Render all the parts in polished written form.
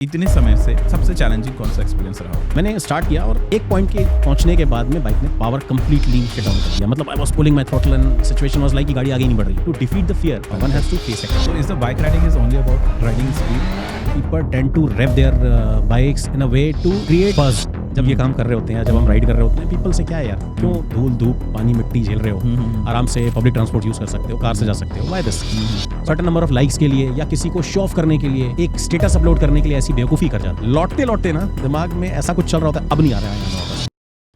इतने समय से सबसे चैलेंजिंग कौन सा एक्सपीरियंस रहा हो? मैंने स्टार्ट किया और एक पॉइंट के पहुंचने के बाद में बाइक ने पावर कंप्लीटली शट डाउन कर दिया. मतलब I was pulling my throttle and situation was like कि गाड़ी आगे नहीं बढ़ रही. To defeat the fear one has to face it. So is the bike riding is only about riding speed? People tend to rev their bikes in a way to create buzz. जब ये काम कर रहे होते हैं, जब हम ride कर रहे होते हैं, पीपल से क्या है यार, क्यों धूल धूप पानी मिट्टी झेल रहे हो, आराम से पब्लिक ट्रांसपोर्ट यूज कर सकते हो, कार से जा सकते हो. Why this? Certain number of likes के लिए या किसी को शो ऑफ करने के लिए, एक स्टेटस अपलोड करने के लिए ऐसी बेवकूफ़ी कर जाते हैं. लौटते लौटते ना दिमाग में ऐसा कुछ चल रहा होता है, अब नहीं आ रहा है वापस.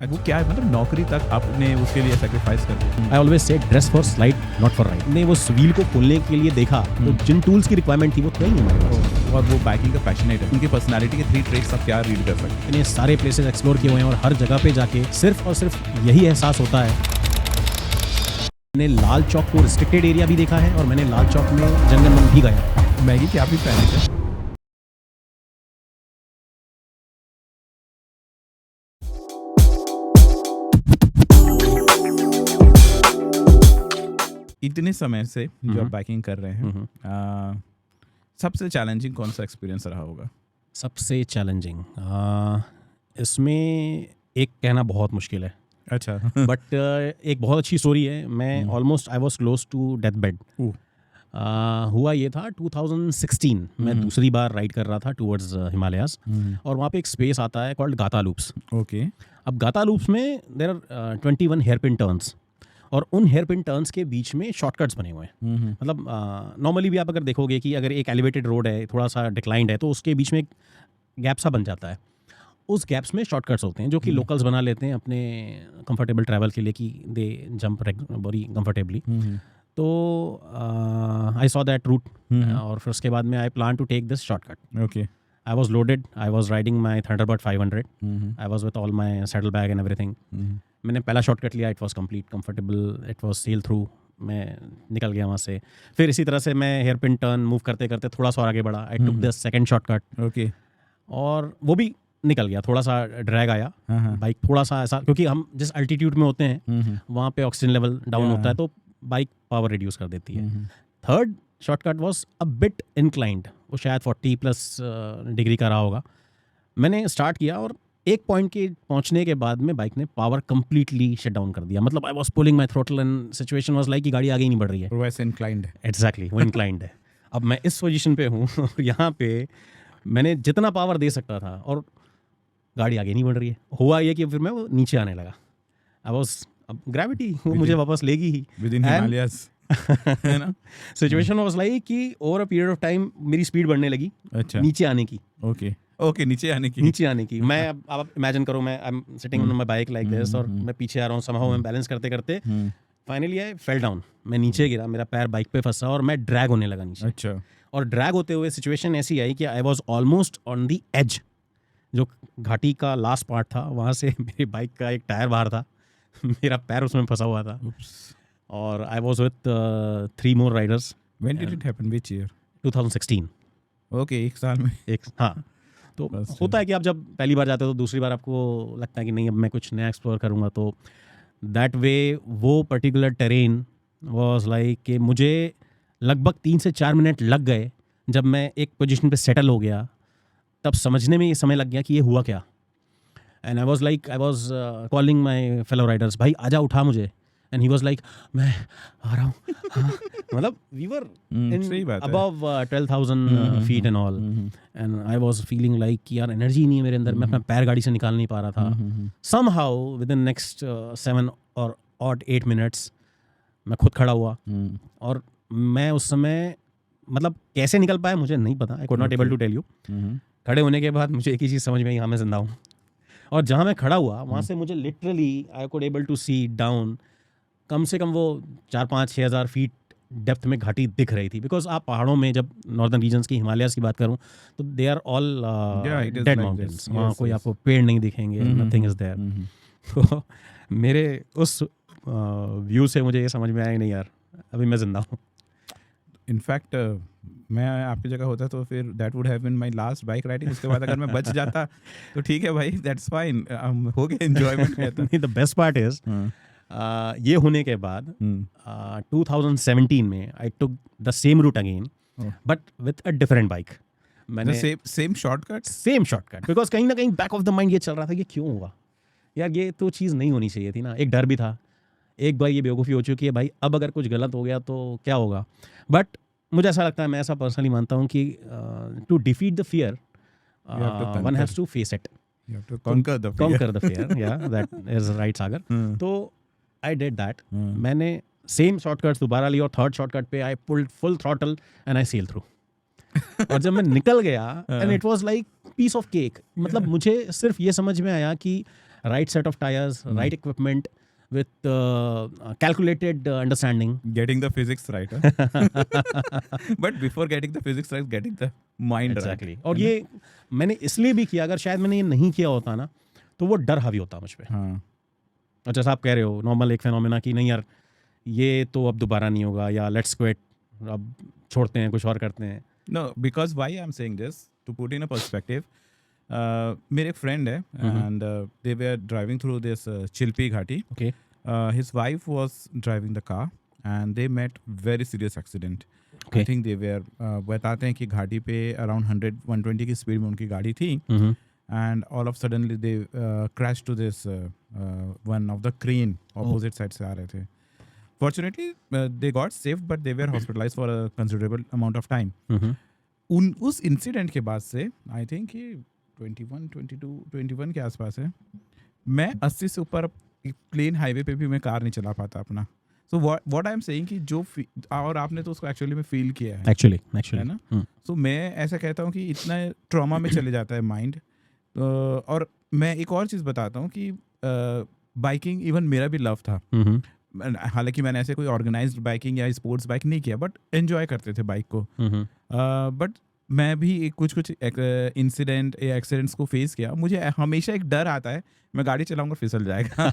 वो क्या है, मतलब नौकरी तक आपने उसके लिए सेक्रीफाइस कर दिया? आई ऑलवेज से dress for slide not for ride. ने वो व्हील को खोलने के लिए देखा तो जिन टूल्स की रिक्वायरमेंट थी वो थे ही नहीं हमारे पास. और वो बाइकिंग का पैशनेट है, उनकी पर्सनालिटी के 3 ट्रेट्स आप क्या रीड कर सकते हैं? मैंने सारे प्लेसेस एक्सप्लोर किए हुए हैं और हर जगह पे जाके सिर्फ और सिर्फ यही एहसास होता है. मैंने लाल चौक को रिस्ट्रिक्टेड एरिया भी देखा है और मैंने लाल चौक में जनगणमन भी गया. मैगी की आप भी फैन है? इतने समय से जो आप बाइकिंग कर रहे हैं, सबसे चैलेंजिंग कौन सा एक्सपीरियंस रहा होगा? सबसे चैलेंजिंग इसमें एक कहना बहुत मुश्किल है. अच्छा. बट एक बहुत अच्छी स्टोरी है. मैं almost I was close to death bed. हुआ ये था 2016 मैं दूसरी बार राइड कर रहा था टूवर्ड्स हिमालयाज और वहाँ पे एक स्पेस आता है कॉल्ड गाता लूप्स. ओके. अब गाता लूप्स में there are 21 hairpin turns और उन हेयर पिन टर्न्स के बीच में शॉर्टकट्स बने हुए हैं. मतलब नॉर्मली भी आप अगर देखोगे कि अगर एक एलिवेटेड रोड है, थोड़ा सा डिक्लाइंड है, तो उसके बीच में एक गैप सा बन जाता है. उस गैप्स में शॉर्टकट्स होते हैं जो कि लोकल्स बना लेते हैं अपने कंफर्टेबल ट्रैवल के लिए कि दे जंप वेरी कंफर्टेबली. तो आई सॉ दैट रूट और फिर उसके बाद में I plan to take this shortcut. Okay. I was loaded. I was riding my Thunderbird 500. I was with all my saddle bag and everything. मैंने पहला shortcut लिया. It was complete comfortable. It was sail through. मैं निकल गया वहाँ से. फिर इसी तरह से मैं हेयर पिन टर्न मूव करते करते थोड़ा सा और आगे बढ़ा. I took the second shortcut. Okay. और वो भी निकल गया. थोड़ा सा ड्रैग आया. बाइक थोड़ा सा ऐसा, क्योंकि हम जिस अल्टीट्यूड में होते हैं वहाँ पे ऑक्सीजन लेवल डाउन होता है तो बाइक पावर रिड्यूस कर देती है. Third shortcut was a bit inclined. वो शायद 40+ डिग्री का रहा होगा. मैंने स्टार्ट किया और एक पॉइंट के पहुंचने के बाद में बाइक ने पावर कंप्लीटली शट डाउन कर दिया. मतलब I was pulling my throttle and situation was like कि गाड़ी आगे ही नहीं बढ़ रही है. वैसे इंक्लाइंड है. एग्जैक्टली वो इंक्लाइंड है. अब मैं इस पोजीशन पे हूँ और यहाँ पे मैंने जितना पावर दे सकता था और गाड़ी आगे नहीं बढ़ रही है. हुआ ये कि फिर मैं वो नीचे आने लगा. आई वाज, अब ग्रेविटी मुझे वापस लेगी ही विद इन हिमालयाज. है ना? सिचुएशन वाज लाइक कि over a period of time मेरी स्पीड बढ़ने लगी. अच्छा. नीचे आने की. ओके नीचे आने की. मैं अब आप इमेजिन करो, मैं आई am sitting on my bike like this और मैं पीछे आ रहा हूँ. समहाउ मैं बैलेंस करते करते फाइनली आई फेल डाउन. मैं नीचे गिरा. मेरा पैर बाइक पे फंसा और मैं ड्रैग होने लगा नीचे. अच्छा. और ड्रैग होते हुए सिचुएशन ऐसी आई कि I was almost on the edge. जो घाटी का लास्ट पार्ट था वहाँ से मेरी बाइक का एक टायर बाहर था. मेरा पैर उसमें फंसा हुआ था. और I was with 3 more Riders. When did it happen? Which year? 2016. Okay. एक साल में. हाँ. तो होता है कि आप जब पहली बार जाते हो तो दूसरी बार आपको लगता है कि नहीं अब मैं कुछ नया एक्सप्लोर करूँगा. तो दैट वे वो पर्टिकुलर टेरेन वाज लाइक कि मुझे लगभग 3 से 4 मिनट लग गए. जब मैं एक पोजीशन पे सेटल हो गया तब समझने में ये समय लग गया कि ये हुआ क्या. And I was calling my fellow Riders, भाई आजा उठा मुझे. एंड ही वाज लाइक मैं आ रहा हूँ. मतलब we were in above 12,000 feet and all. And I was feeling like कि यार एनर्जी नहीं है मेरे अंदर. मैं अपना पैर गाड़ी से निकाल नहीं पा रहा था. Somehow with in next 7 or 8 minutes मैं खुद खड़ा हुआ. और मैं उस समय मतलब कैसे निकल पाया मुझे नहीं पता. I could not able to tell you. खड़े होने के बाद मुझे एक ही चीज़ समझ में आई, हाँ मैं जिंदा हूँ. और जहाँ मैं खड़ा हुआ वहाँ से मुझे literally I could able to see down. कम से कम वो 4-5-6 हज़ार फीट डेप्थ में घाटी दिख रही थी. बिकॉज आप पहाड़ों में जब नॉर्दर्न रीजन्स की हिमालयाज़ की बात करूँ तो they are all dead mountains. वहाँ कोई आपको पेड़ नहीं दिखेंगे. Nothing is there. तो मेरे उस व्यू से मुझे ये समझ में आया नहीं यार अभी मैं जिंदा हूँ. इनफैक्ट मैं आपकी जगह होता तो फिर that would have been my last bike riding. उसके बाद अगर मैं बच जाता तो ठीक है भाई, दैट्स फाइन. हो गया एंजॉयमेंट. नहीं, द बेस्ट पार्ट इज ये होने के बाद 2017 में I took the same route again but with a different bike. मैंने सेम शॉर्टकट बिकॉज कहीं ना कहीं बैक ऑफ द माइंड ये चल रहा था कि क्यों हुआ यार, ये तो चीज़ नहीं होनी चाहिए थी ना। एक डर भी था, एक बार ये बेवकूफ़ी हो चुकी है भाई, अब अगर कुछ गलत हो गया तो क्या होगा। बट मुझे ऐसा लगता है, मैं ऐसा पर्सनली मानता हूँ कि to defeat the fear one has to face it, You have to conquer the fear. conquer the fear. Yeah, that is right, Sagar. तो I did that. मैंने सेम शॉर्टकट्स दोबारा ली और थर्ड शॉर्टकट पे I pulled full throttle and I sail through. और जब मैं निकल गया and it was like piece of cake. मतलब मुझे सिर्फ ये समझ में आया कि right set of tyres, right equipment with calculated understanding. Getting the physics right. Huh? But before getting the physics right, getting the mind exactly. right. और ये मैंने इसलिए भी किया, अगर शायद मैंने ये नहीं किया होता ना तो वो डर हावी होता मुझ पे। हाँ. और जैसा आप कह रहे हो, नॉर्मल एक फेनोमेना कि नहीं यार ये तो अब दोबारा नहीं होगा, या लेट्स क्विट, अब छोड़ते हैं, कुछ और करते हैं। No, because why I'm saying this, to put in a perspective, मेरे एक फ्रेंड है and they were driving through this Chilpi Ghati. Okay. His wife was driving the car and they met very serious accident. Okay. I think they were बताते हैं कि घाटी पे around 100-120 की speed में उनकी गाड़ी थी and all of suddenly they crashed to this one of the crane opposite side से आ रहे थे. Fortunately they got saved but they were hospitalized for a considerable amount of time. उस इंसिडेंट के बाद से आई थिंक ये 21 के आसपास है, मैं 80 से ऊपर प्लेन हाईवे पे भी मैं कार नहीं चला पाता अपना। So what I am saying कि जो और आपने तो उसको एक्चुअली में फील किया है एक्चुअली है ना। सो मैं ऐसा कहता हूँ कि इतना ट्रॉमा में चले जाता है माइंड। और मैं एक और चीज़ बताता हूँ कि बाइकिंग इवन मेरा भी लव था। हालांकि मैंने ऐसे कोई ऑर्गेनाइज्ड बाइकिंग या स्पोर्ट्स बाइक नहीं किया, बट एंजॉय करते थे बाइक को। बट मैं भी कुछ इंसिडेंट या एक्सीडेंट्स को फेस किया। मुझे हमेशा एक डर आता है मैं गाड़ी चलाऊंगा फिसल जाएगा।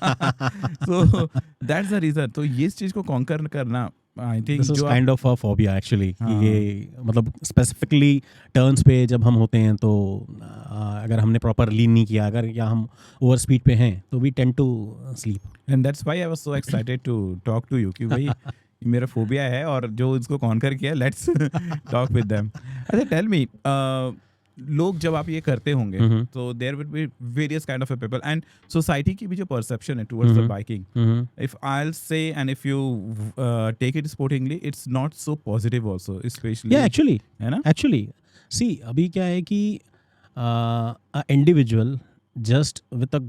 So that's the reason. तो ये इस चीज़ को कॉन्कर करना आई थिंक जो kind of a phobia actually, ये मतलब स्पेसिफिकली टर्न्स पे जब हम होते हैं तो अगर हमने प्रॉपर लीन नहीं किया, अगर या हम ओवर स्पीड पे हैं तो we tend to sleep. And that's why I was so excited to talk to you कि भाई मेरा फोबिया है और जो इसको कॉन्कर किया, लेट्स टॉक विद देम। अच्छा टेल मी, लोग जब आप ये करते होंगे तो there will be various kind of people and society की भी जो परसेप्शन है towards the biking, if I will say and if you take it sportingly, it's not so positive also, specially actually है ना। एक्चुअली सी अभी क्या है कि a individual just with a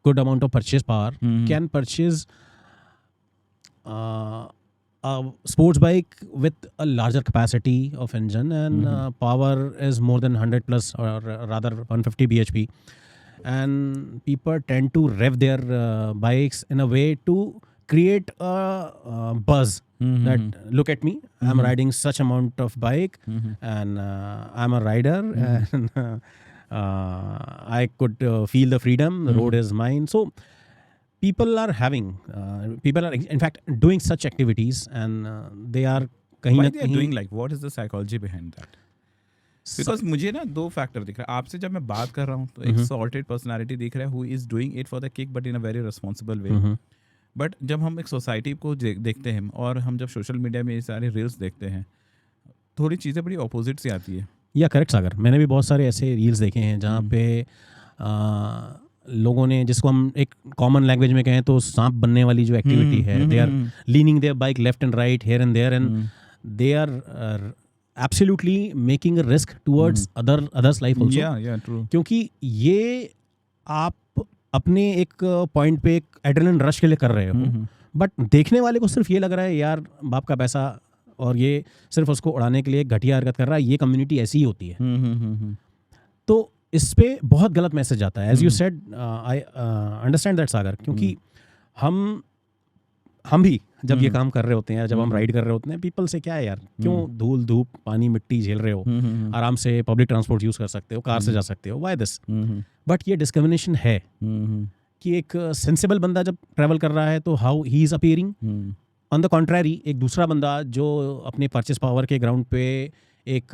good amount of purchase power can purchase a sports bike with a larger capacity of engine and power is more than 100 plus, or rather 150 bhp, and people tend to rev their bikes in a way to create a buzz that look at me, I'm riding such amount of bike and I'm a rider and I could feel the freedom, the road is mine. So people are in fact doing such activities and they are कहीं ना कहीं doing like what is the psychology behind that? Because मुझे ना दो factor दिख रहा है आपसे जब मैं बात कर रहा हूँ तो एक सॉर्टेड पर्सनालिटी दिख रहा है who is doing it for the kick but in a very responsible way. But जब हम एक सोसाइटी को देखते हैं और हम जब सोशल मीडिया में ये सारे रील्स देखते हैं, थोड़ी चीज़ें बड़ी ऑपोजिट सी आती है। या करेक्ट सागर, मैंने भी बहुत सारे ऐसे रील्स देखे हैं जहाँ पे लोगों ने, जिसको हम एक कॉमन लैंग्वेज में कहें तो सांप बनने वाली जो एक्टिविटी है, they are leaning their bike left and right here and there and they are absolutely making a risk towards others life also. क्योंकि ये आप अपने एक पॉइंट पे एक एड्रेनलिन रश के लिए कर रहे हो, बट देखने वाले को सिर्फ ये लग रहा है यार बाप का पैसा, और ये सिर्फ उसको उड़ाने के लिए एक घटिया हरकत कर रहा है, ये कम्युनिटी ऐसी ही होती है। तो इस पे बहुत गलत मैसेज आता है। As you said, I understand that Sagar, क्योंकि हम भी जब ये काम कर रहे होते हैं, जब हम राइड कर रहे होते हैं, पीपल से क्या है यार, क्यों धूल धूप पानी मिट्टी झेल रहे हो, आराम से पब्लिक ट्रांसपोर्ट यूज कर सकते हो, कार से जा सकते हो, व्हाई दिस? बट ये डिस्क्रिमिनेशन है कि एक सेंसिबल बंदा जब ट्रैवल कर रहा है तो how he is appearing, on the contrary एक दूसरा बंदा जो अपने परचेस पावर के ग्राउंड पे एक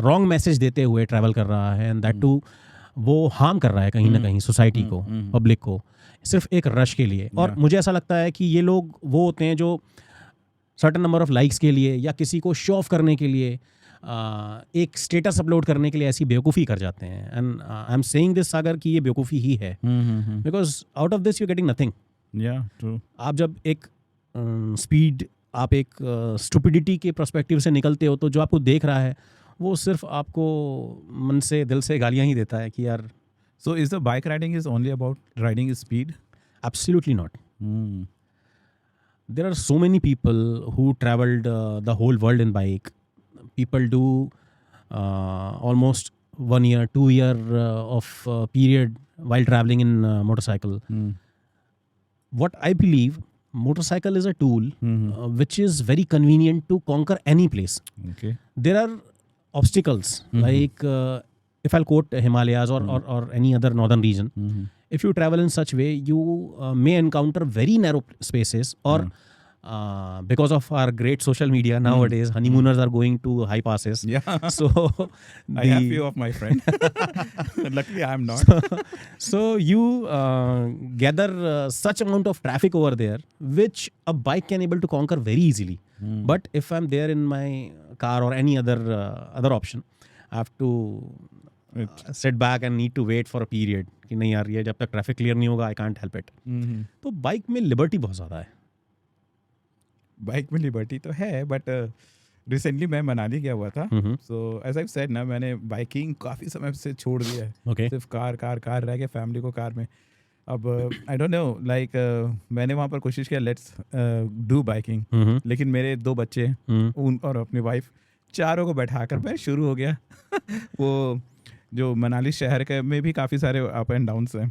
रॉन्ग मैसेज देते हुए ट्रैवल कर रहा है, एंड दैट टू वो हार्म कर रहा है कहीं ना कहीं सोसाइटी को, पब्लिक को, सिर्फ एक रश के लिए। और मुझे ऐसा लगता है कि ये लोग वो होते हैं जो सर्टेन नंबर ऑफ लाइक्स के लिए या किसी को शो ऑफ करने के लिए एक स्टेटस अपलोड करने के लिए ऐसी बेवकूफ़ी कर जाते हैं. And I am saying this Sagar कि ये बेवकूफ़ी ही है, because out of this you getting nothing. Yeah true. आप जब एक स्पीड, आप एक स्टुपिडिटी के पर्सपेक्टिव से निकलते हो, तो जो आपको देख रहा है वो सिर्फ आपको मन से, दिल से गालियाँ ही देता है कि यार. So is the bike riding is only about riding speed? Absolutely not. There are so many people who traveled the whole world in bike. People do almost 1 year, 2 year of period while traveling in motorcycle. What I believe, motorcycle is a tool which is very convenient to conquer any place. Okay. There are obstacles like if I'll quote Himalayas or any other northern region, if you travel in such way, you may encounter very narrow spaces, or because of our great social media nowadays, honeymooners are going to high passes. Yeah. So I have few of my friends. Luckily, I'm not. So you gather such amount of traffic over there, which a bike can able to conquer very easily. But if I'm there in my car or any other option, I have to sit back and need to wait for a period कि नहीं यार, ये जब तक traffic clear नहीं होगा, I can't help it. तो bike में लिबर्टी बहुत ज़्यादा है. बाइक में लिबर्टी तो है, बट रिसेंटली मैं मनाली गया हुआ था. सो एज आई सेड ना, मैंने बाइकिंग काफ़ी समय से छोड़ दिया है. Okay. सिर्फ कार रह गया, फैमिली को कार में. अब आई डोंट नो, लाइक मैंने वहाँ पर कोशिश किया, लेट्स डू बाइकिंग. लेकिन मेरे 2 बच्चे उन और अपनी वाइफ, चारों को बैठाकर मैं शुरू हो गया. वो जो मनाली शहर के में भी काफ़ी सारे अप एंड डाउन्स हैं.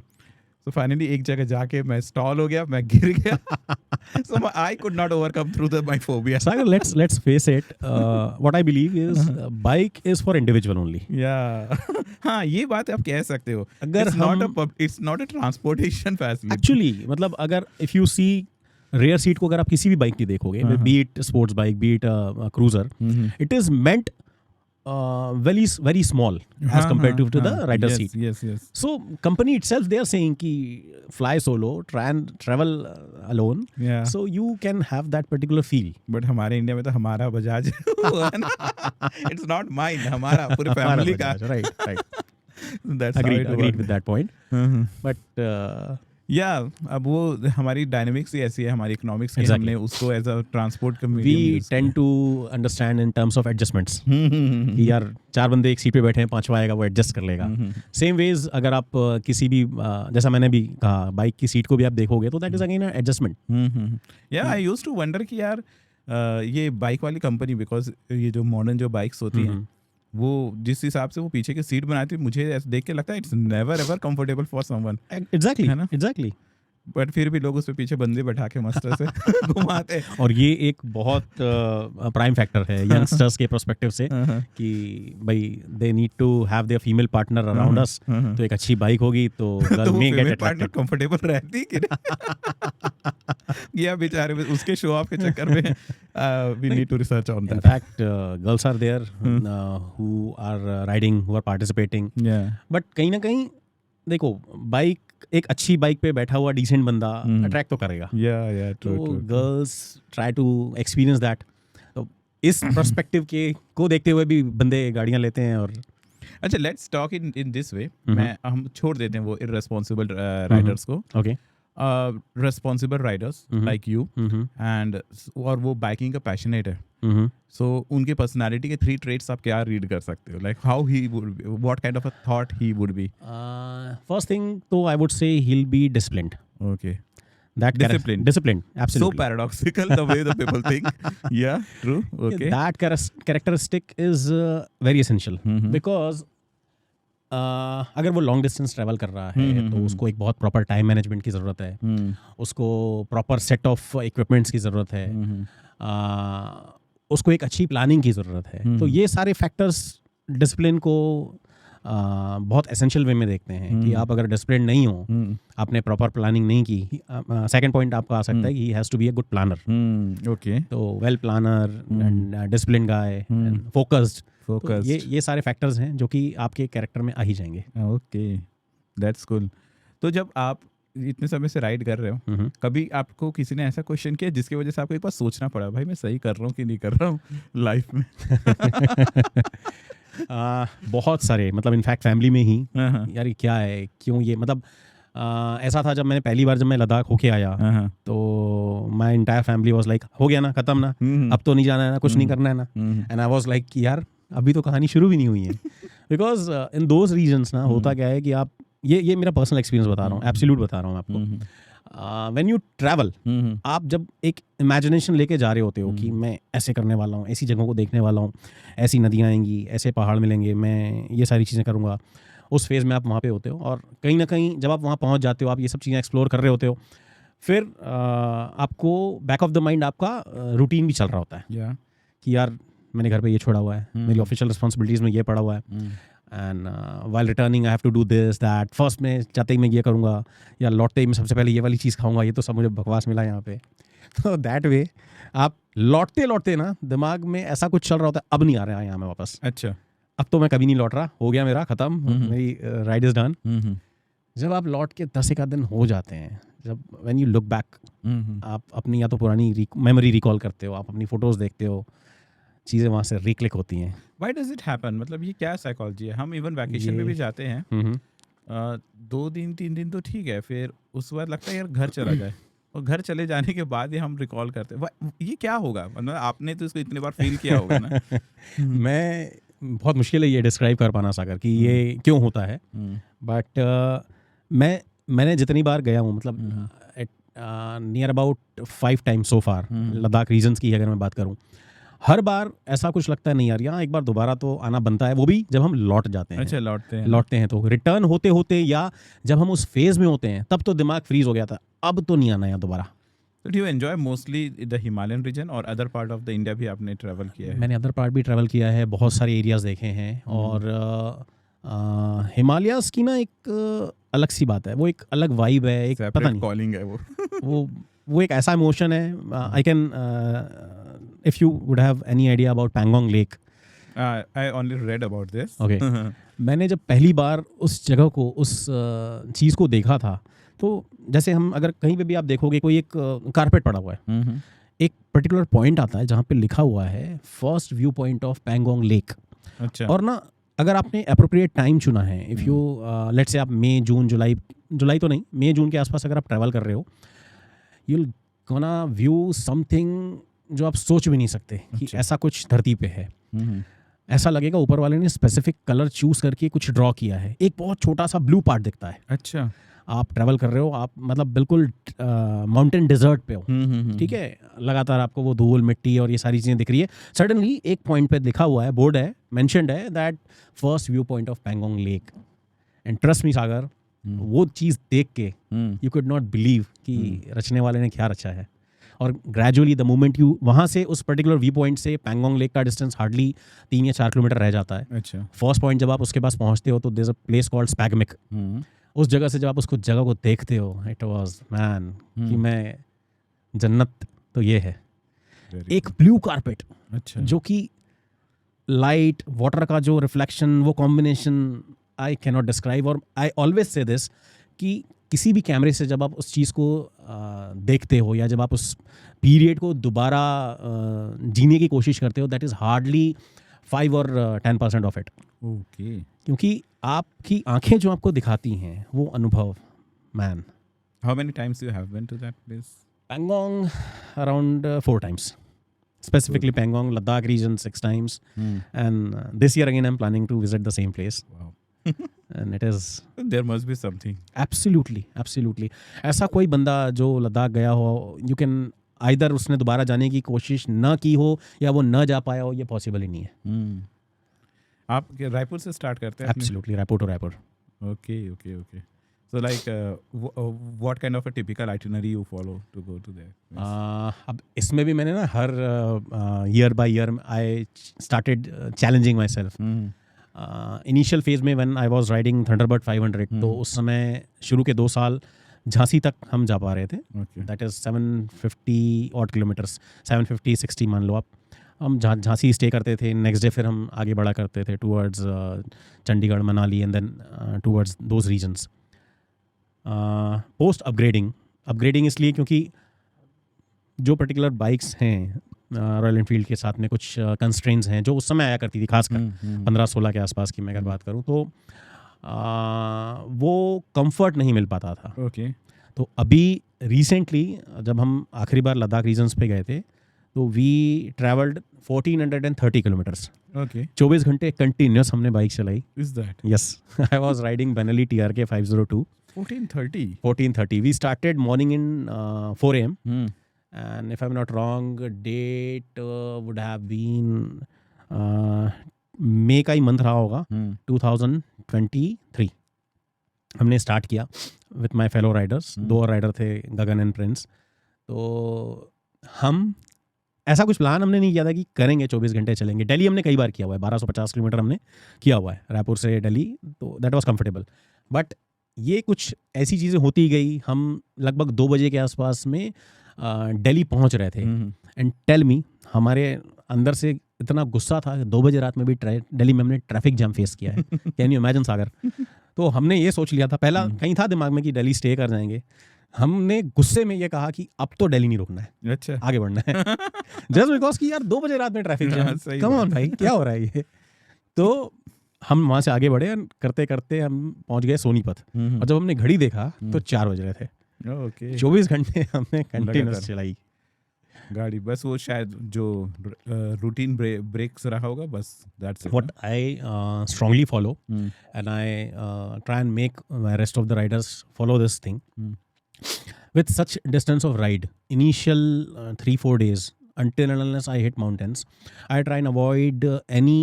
सो फाइनली एक जगह जाके मैं स्टॉल हो गया, मैं गिर गया. So I could not overcome through my phobia. Sagar, let's face it. What I believe is bike is for individual only. या हाँ, ये बात आप कह सकते हो. अगर it's not a transportation facility. Actually मतलब अगर if you see rear seat को अगर आप किसी भी बाइक की देखोगे, be it sports bike, be it cruiser, it is meant very small as compared to the rider seat. Yes. So company itself, they are saying ki fly solo, try and travel alone. Yeah. So you can have that particular feel. But हमारे India में तो हमारा Bajaj it's not mine, हमारा पूरे हमारा family का. Bajaj, right. That's how it Agreed works. with that point. But या अब वो हमारी डायनामिक्स ही ऐसी है, हमारी इकोनॉमिक्स की. Exactly. हमने उसको as a transport we tend to understand in terms of adjustments. कि यार 4 बंदे एक सीट पे बैठे हैं, 5वां आएगा वो एडजस्ट कर लेगा. सेम वेज अगर आप किसी भी जैसा मैंने भी कहा, बाइक की सीट को भी आप देखोगे तो दैट इज अगेन एडजस्टमेंट. या आई यूज्ड टू वंडर कि यार ये बाइक वाली कंपनी, बिकॉज ये जो मॉडर्न जो बाइक्स होती हैं, वो जिस हिसाब से वो पीछे की सीट बनाती है, मुझे ऐसे देख के लगता है it's never ever comfortable for someone. Exactly है ना? एग्जैक्टली. बट फिर भी लोग उस पे पीछे बंदे बैठा के मस्त से घुमाते हैं. और ये एक बहुत प्राइम फैक्टर है यंगस्टर्स के पर्सपेक्टिव से कि भाई they need to have their female partner around us. तो एक अच्छी बाइक होगी तो गर्ल में गेट अट्रैक्टेड. कंफर्टेबल रहती कि या बेचारे उसके शो ऑफ के चक्कर में we need to research on that. In fact, girls are there who are riding, who are participating. But कहीं ना कहीं देखो, बाइक, एक अच्छी बाइक पे बैठा हुआ डिसेंट बंदा अट्रैक्ट तो करेगा. तो girls try to experience that. तो इस पर्सपेक्टिव को देखते हुए भी बंदे गाड़ियां लेते हैं. और अच्छा, let's talk in this way. हम छोड़ देते हैं वो इररेस्पॉन्सिबल राइडर्स को. Okay. Responsible Riders like you and, और वो बाइकिंग का पैशनेट है. सो उनके पर्सनालिटी के 3 ट्रेट्स आप क्या रीड कर सकते हो? Like how he would be, what kind of a thought he would be? First thing तो I would say he will be disciplined. Okay. That disciplined, absolutely. So paradoxical the way the people think. Yeah, true. Okay. That characteristic is very essential because अगर वो long distance travel कर रहा है तो उसको एक बहुत प्रॉपर टाइम मैनेजमेंट की ज़रूरत है. उसको प्रॉपर सेट ऑफ इक्विपमेंट्स की ज़रूरत है. उसको एक अच्छी प्लानिंग की ज़रूरत है. तो ये सारे फैक्टर्स डिसिप्लिन को बहुत एसेंशियल वे में देखते हैं कि आप अगर डिसिप्लिन नहीं हो, आपने प्रॉपर प्लानिंग नहीं की. सेकंड पॉइंट आपका आ सकता है कि he has to be a good planner. Okay. तो well planner and discipline guy, focused. ये सारे फैक्टर्स हैं जो कि आपके कैरेक्टर में आ ही जाएंगे. Okay, that's cool. तो जब आप इतने समय से राइड कर रहे हो, कभी आपको किसी ने ऐसा क्वेश्चन किया जिसकी वजह से आपको एक बार सोचना पड़ा, भाई मैं सही कर रहा हूँ कि नहीं कर रहा हूँ लाइफ में? बहुत सारे, मतलब इनफैक्ट फैमिली में ही, यार ये क्या है, क्यों ये, मतलब ऐसा था जब मैंने पहली बार जब मैं लद्दाख होके आया तो my entire family was like, हो गया ना, खत्म ना, अब तो नहीं जाना है ना, कुछ नहीं करना है ना। एंड आई वाज लाइक कि यार अभी तो कहानी शुरू भी नहीं हुई है। बिकॉज इन दोज रीजन्स ना होता क्या है कि आप, ये मेरा पर्सनल एक्सपीरियंस बता रहा हूँ, एब्सोल्यूट बता रहा हूँ आपको। व्हेन यू ट्रैवल, आप जब एक इमेजिनेशन लेके जा रहे होते हो कि मैं ऐसे करने वाला हूँ, ऐसी जगहों को देखने वाला हूँ, ऐसी नदियाँ आएंगी, ऐसे पहाड़ मिलेंगे, मैं ये सारी चीज़ें करूँगा, उस फेज़ में आप वहाँ पे होते हो। और कहीं ना कहीं जब आप वहाँ पहुँच जाते हो, आप ये सब चीज़ें एक्सप्लोर कर रहे होते हो, फिर आपको बैक ऑफ द माइंड आपका रूटीन भी चल रहा होता है कि यार मैंने घर पे ये छोड़ा हुआ है, मेरी ऑफिशियल रिस्पॉन्सिबिलिटीज़ में ये पड़ा हुआ है, and while returning I have to do this that, first में जाते ही मैं ये करूँगा, या लौटते ही मैं सबसे पहले ये वाली चीज़ खाऊंगा, ये तो सब मुझे बकवास मिला यहाँ पे। तो दैट वे आप लौटते लौटते ना दिमाग में ऐसा कुछ चल रहा होता है, अब नहीं आ रहा है यहाँ में वापस, अच्छा अब तो मैं कभी नहीं लौट रहा, हो गया मेरा ख़त्म, मेरी राइड इज़ डन। जब आप लौट के 10 एक दिन हो जाते हैं, जब व्हेन यू लुक बैक, आप अपनी या तो पुरानी मेमोरी रिकॉल करते हो, आप अपनी फ़ोटोज़ देखते हो, चीज़ें वहाँ से रिक्लिक होती हैं। Why does it happen? मतलब ये क्या साइकोलॉजी है? हम इवन वैकेशन में भी जाते हैं, 2 दिन 3 दिन तो ठीक है, फिर उस बार लगता है यार घर चला जाए, और घर चले जाने के बाद ही हम रिकॉल करते हैं। ये क्या होगा? मतलब आपने तो इसको इतनी बार फील किया होगा ना। मैं बहुत मुश्किल है ये डिस्क्राइब कर पाना सागर कि ये क्यों होता है, बट मैंने जितनी बार गया हूँ, मतलब near about 5 times so far, Ladakh regions की अगर मैं बात करूँ, हर बार ऐसा कुछ लगता है नहीं यार यहाँ एक बार दोबारा तो आना बनता है, वो भी जब हम लौट जाते हैं। अच्छा, लौटते हैं तो रिटर्न होते होते या जब हम उस फेज में होते हैं तब तो दिमाग फ्रीज हो गया था, अब तो नहीं आना यहाँ दोबारा। तो do you enjoy mostly the Himalayan region और other part of the India भी आपने ट्रैवल किया है? मैंने अदर पार्ट भी ट्रैवल किया है, बहुत सारे एरियाज देखे हैं, और हिमालयाज की ना एक अलग सी बात है, वो एक अलग वाइब है, एक पता नहीं कॉलिंग है वो एक ऐसा इमोशन है। I can, if you would have any idea about Pangong Lake. I only read about this. Okay. मैंने जब पहली बार उस जगह को, उस चीज़ को देखा था, तो जैसे हम अगर कहीं पे भी आप देखोगे कोई एक कारपेट पड़ा हुआ है, एक पर्टिकुलर पॉइंट आता है जहाँ पे लिखा हुआ है first viewpoint of Pangong lake. अच्छा। और ना अगर आपने अप्रोप्रिएट टाइम चुना है, इफ़ यू लेट्स से आप मई जून जुलाई तो नहीं, मई जून के आसपास अगर आप ट्रैवल कर रहे हो, you'll gonna व्यू समथिंग जो आप सोच भी नहीं सकते कि ऐसा कुछ धरती पे है। ऐसा लगेगा ऊपर वाले ने स्पेसिफिक कलर चूज करके कुछ ड्रॉ किया है, एक बहुत छोटा सा ब्लू पार्ट दिखता है। अच्छा। आप ट्रैवल कर रहे हो, आप मतलब बिल्कुल माउंटेन डिजर्ट पे हो, ठीक है, लगातार आपको वो धूल मिट्टी और ये सारी चीज़ें दिख रही है। सडनली एक पॉइंट पे लिखा हुआ है, बोर्ड है, मेंशन्ड है that first viewpoint of Pangong lake. And trust me Sagar, वो चीज़ देख के यू कुड नॉट बिलीव कि रचने वाले ने क्या रचा है। और ग्रेजुअली द मोमेंट यू वहाँ से उस पर्टिकुलर व्यू पॉइंट से पैंगोंग लेक का डिस्टेंस हार्डली 3 या 4 किलोमीटर रह जाता है। अच्छा। फर्स्ट पॉइंट जब आप उसके पास पहुँचते हो तो there is a place called Spangmik. उस जगह से जब आप उसको जगह को देखते हो, इट वाज मैन कि मैं जन्नत तो ये है। एक ब्लू कारपेट, अच्छा, जो कि लाइट वाटर का जो रिफ्लेक्शन, वो combination I can not describe. और आई ऑलवेज से दिस कि किसी भी कैमरे से जब आप उस चीज़ को देखते हो या जब आप उस पीरियड को दोबारा जीने की कोशिश करते हो, दैट इज़ हार्डली 5 और 10% ऑफ इट। ओके। क्योंकि आपकी आंखें जो आपको दिखाती हैं वो अनुभव, man. How many times you have been to that place? Pangong around 4 times. Specifically Pangong, Ladakh region 6 times. And this year again I'm planning to visit the same place. Wow. And it is... There must be something. Absolutely, absolutely. ऐसा कोई बंदा जो लद्दाख गया हो, you can either उसने दोबारा जाने की कोशिश न की हो या वो न जा पाया हो, ये पॉसिबल ही नहीं है। आप रायपुर से स्टार्ट करते हैं? Absolutely, Raipur to Raipur. Okay. So like what kind of a typical itinerary you follow to go to there? अब इसमें भी मैंने ना हर year by year I started challenging myself. Initial phase में when I was riding Thunderbird 500, तो उस समय शुरू के 2 साल झांसी तक हम जा पा रहे थे। दैट इज़ 750 ऑड किलोमीटर्स, 750-60 मान लो आप। हम झांसी स्टे करते थे, नेक्स्ट डे फिर हम आगे बढ़ा करते थे towards Chandigarh, Manali and then towards those regions. Post upgrading इसलिए क्योंकि जो पर्टिकुलर बाइक्स हैं रॉयल एनफील्ड के साथ में कुछ कंस्ट्रेंट्स हैं जो उस समय आया करती थी, खासकर 15-16 के आसपास की मैं अगर बात करूं, तो वो कंफर्ट नहीं मिल पाता था। ओके। तो अभी रिसेंटली जब हम आखिरी बार लद्दाख रीजन्स पे गए थे तो वी ट्रैवल्ड 1430 किलोमीटर्स। ओके। 24 घंटे कंटिन्यूस हमने बाइक चलाई। Is that? Yes, I was riding Benelli TRK 502। 1430? We started morning in 4 a.m. And if I'm not wrong, date would have been मई का ही मंथ रहा होगा, 2023। हमने स्टार्ट किया विथ माय फेलो राइडर्स, 2 और rider थे, गगन and Prince. तो हम ऐसा कुछ प्लान हमने नहीं किया था कि करेंगे 24 घंटे चलेंगे। दिल्ली हमने कई बार किया हुआ है, 1250 किलोमीटर हमने किया हुआ है रायपुर से दिल्ली, तो दैट वाज कंफर्टेबल। बट ये कुछ ऐसी चीज़ें होती गई, हम लगभग 2 बजे के आसपास में दिल्ली पहुंच रहे थे। एंड टेल मी, हमारे अंदर से इतना गुस्सा था कि 2 बजे रात में भी दिल्ली में हमने ट्रैफिक जैम फेस किया है। कैन यू इमेजिन सागर? तो हमने ये सोच लिया था, पहला कहीं था दिमाग में कि दिल्ली स्टे कर जाएंगे। हमने गुस्से में ये कहा कि अब तो दिल्ली नहीं रुकना है, अच्छा, आगे बढ़ना है। जस्ट बिकॉज कि यार 2 बजे रात में ट्रैफिक जैम, कम ऑन भाई, क्या हो रहा है ये? तो हम वहाँ से आगे बढ़े, करते करते हम पहुँच गए सोनीपत। और जब हमने घड़ी देखा तो 4 बज रहे थे। ओके। 24 घंटे हमने कंटिन्यूस चलाई गाड़ी। बस वो शायद जो रूटीन ब्रेक्स रहा होगा, बस that's it. What I strongly follow and I try and make my rest of the Riders follow this thing with such distance of ride, initial 3-4 days, until and unless I hit mountains, I try and avoid any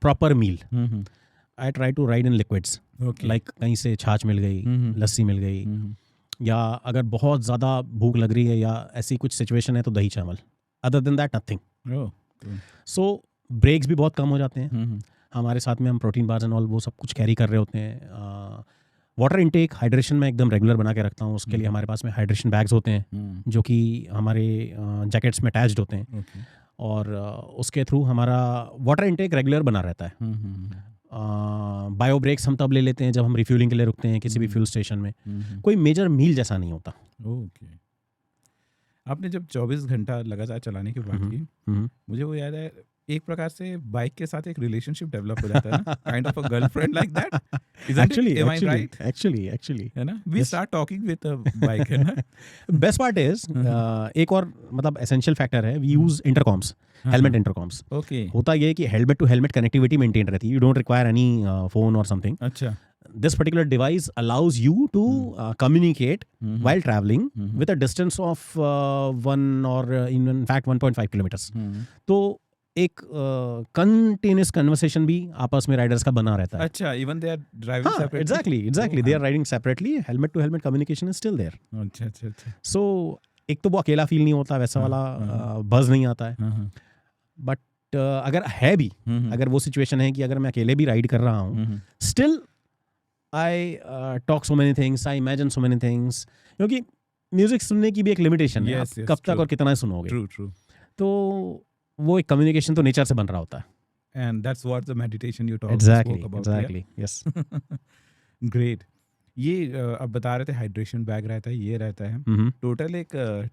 proper meal. I try to ride in liquids. Okay. Like कहीं से छाछ मिल गई, लस्सी मिल गई, या अगर बहुत ज़्यादा भूख लग रही है या ऐसी कुछ सिचुएशन है तो दही चावल। Other than that, nothing. So brakes भी बहुत कम हो जाते हैं। हमारे साथ में हम प्रोटीन बार्स एंड ऑल वो सब कुछ कैरी कर रहे होते हैं। वाटर इनटेक, हाइड्रेशन मैं एकदम रेगुलर बना के रखता हूँ। उसके लिए हमारे पास में हाइड्रेशन बैग्स होते हैं जो कि हमारे जैकेट्स में अटैच्ड होते हैं। और उसके थ्रू हमारा वाटर इनटेक रेगुलर बना रहता है। बायो ब्रेक्स हम तब ले लेते हैं जब हम रिफ्यूलिंग के लिए रुकते हैं किसी भी फ्यूल स्टेशन में। कोई मेजर मील जैसा नहीं होता। ओके। आपने जब 24 घंटा लगातार चलाने की बात की, मुझे वो याद है, एक प्रकार से बाइक के साथ एक रिलेशनशिप डेवलप हो जाता है ना, kind of a girlfriend like that. Actually, है ना, we start talking with a bike, है ना। बेस्ट पार्ट इज एक और मतलब एसेंशियल फैक्टर है, we use intercoms, helmet intercoms. Okay. होता ये है कि helmet to helmet connectivity maintain रहती है, you don't require any phone और समथिंग। अच्छा। This particular device allows you to communicate while traveling with a distance of 1 or in fact 1.5 kilometers. तो एक कंटिन्यूस कन्वर्सेशन भी आपस में राइडर्स का बना रहता है। अच्छा, even they are driving separately. Exactly they are riding separately, helmet to helmet communication is still there. अच्छा। सो एक तो वो अकेला फील नहीं होता, वैसा वाला बज़ नहीं आता है। बट अगर है भी, अगर वो सिचुएशन है कि अगर मैं अकेले भी राइड कर रहा हूँ, still I talk so many things, I imagine so many things, क्योंकि म्यूजिक सुनने की भी एक लिमिटेशन है, आप कब तक और कितना सुनोगे। ट्रू। तो वो एक कम्युनिकेशन तो नेचर से बन रहा होता है। And that's what the meditation you talk exactly yes. Great. ये अब बता रहे थे हाइड्रेशन बैग रहता है, ये रहता है। टोटल एक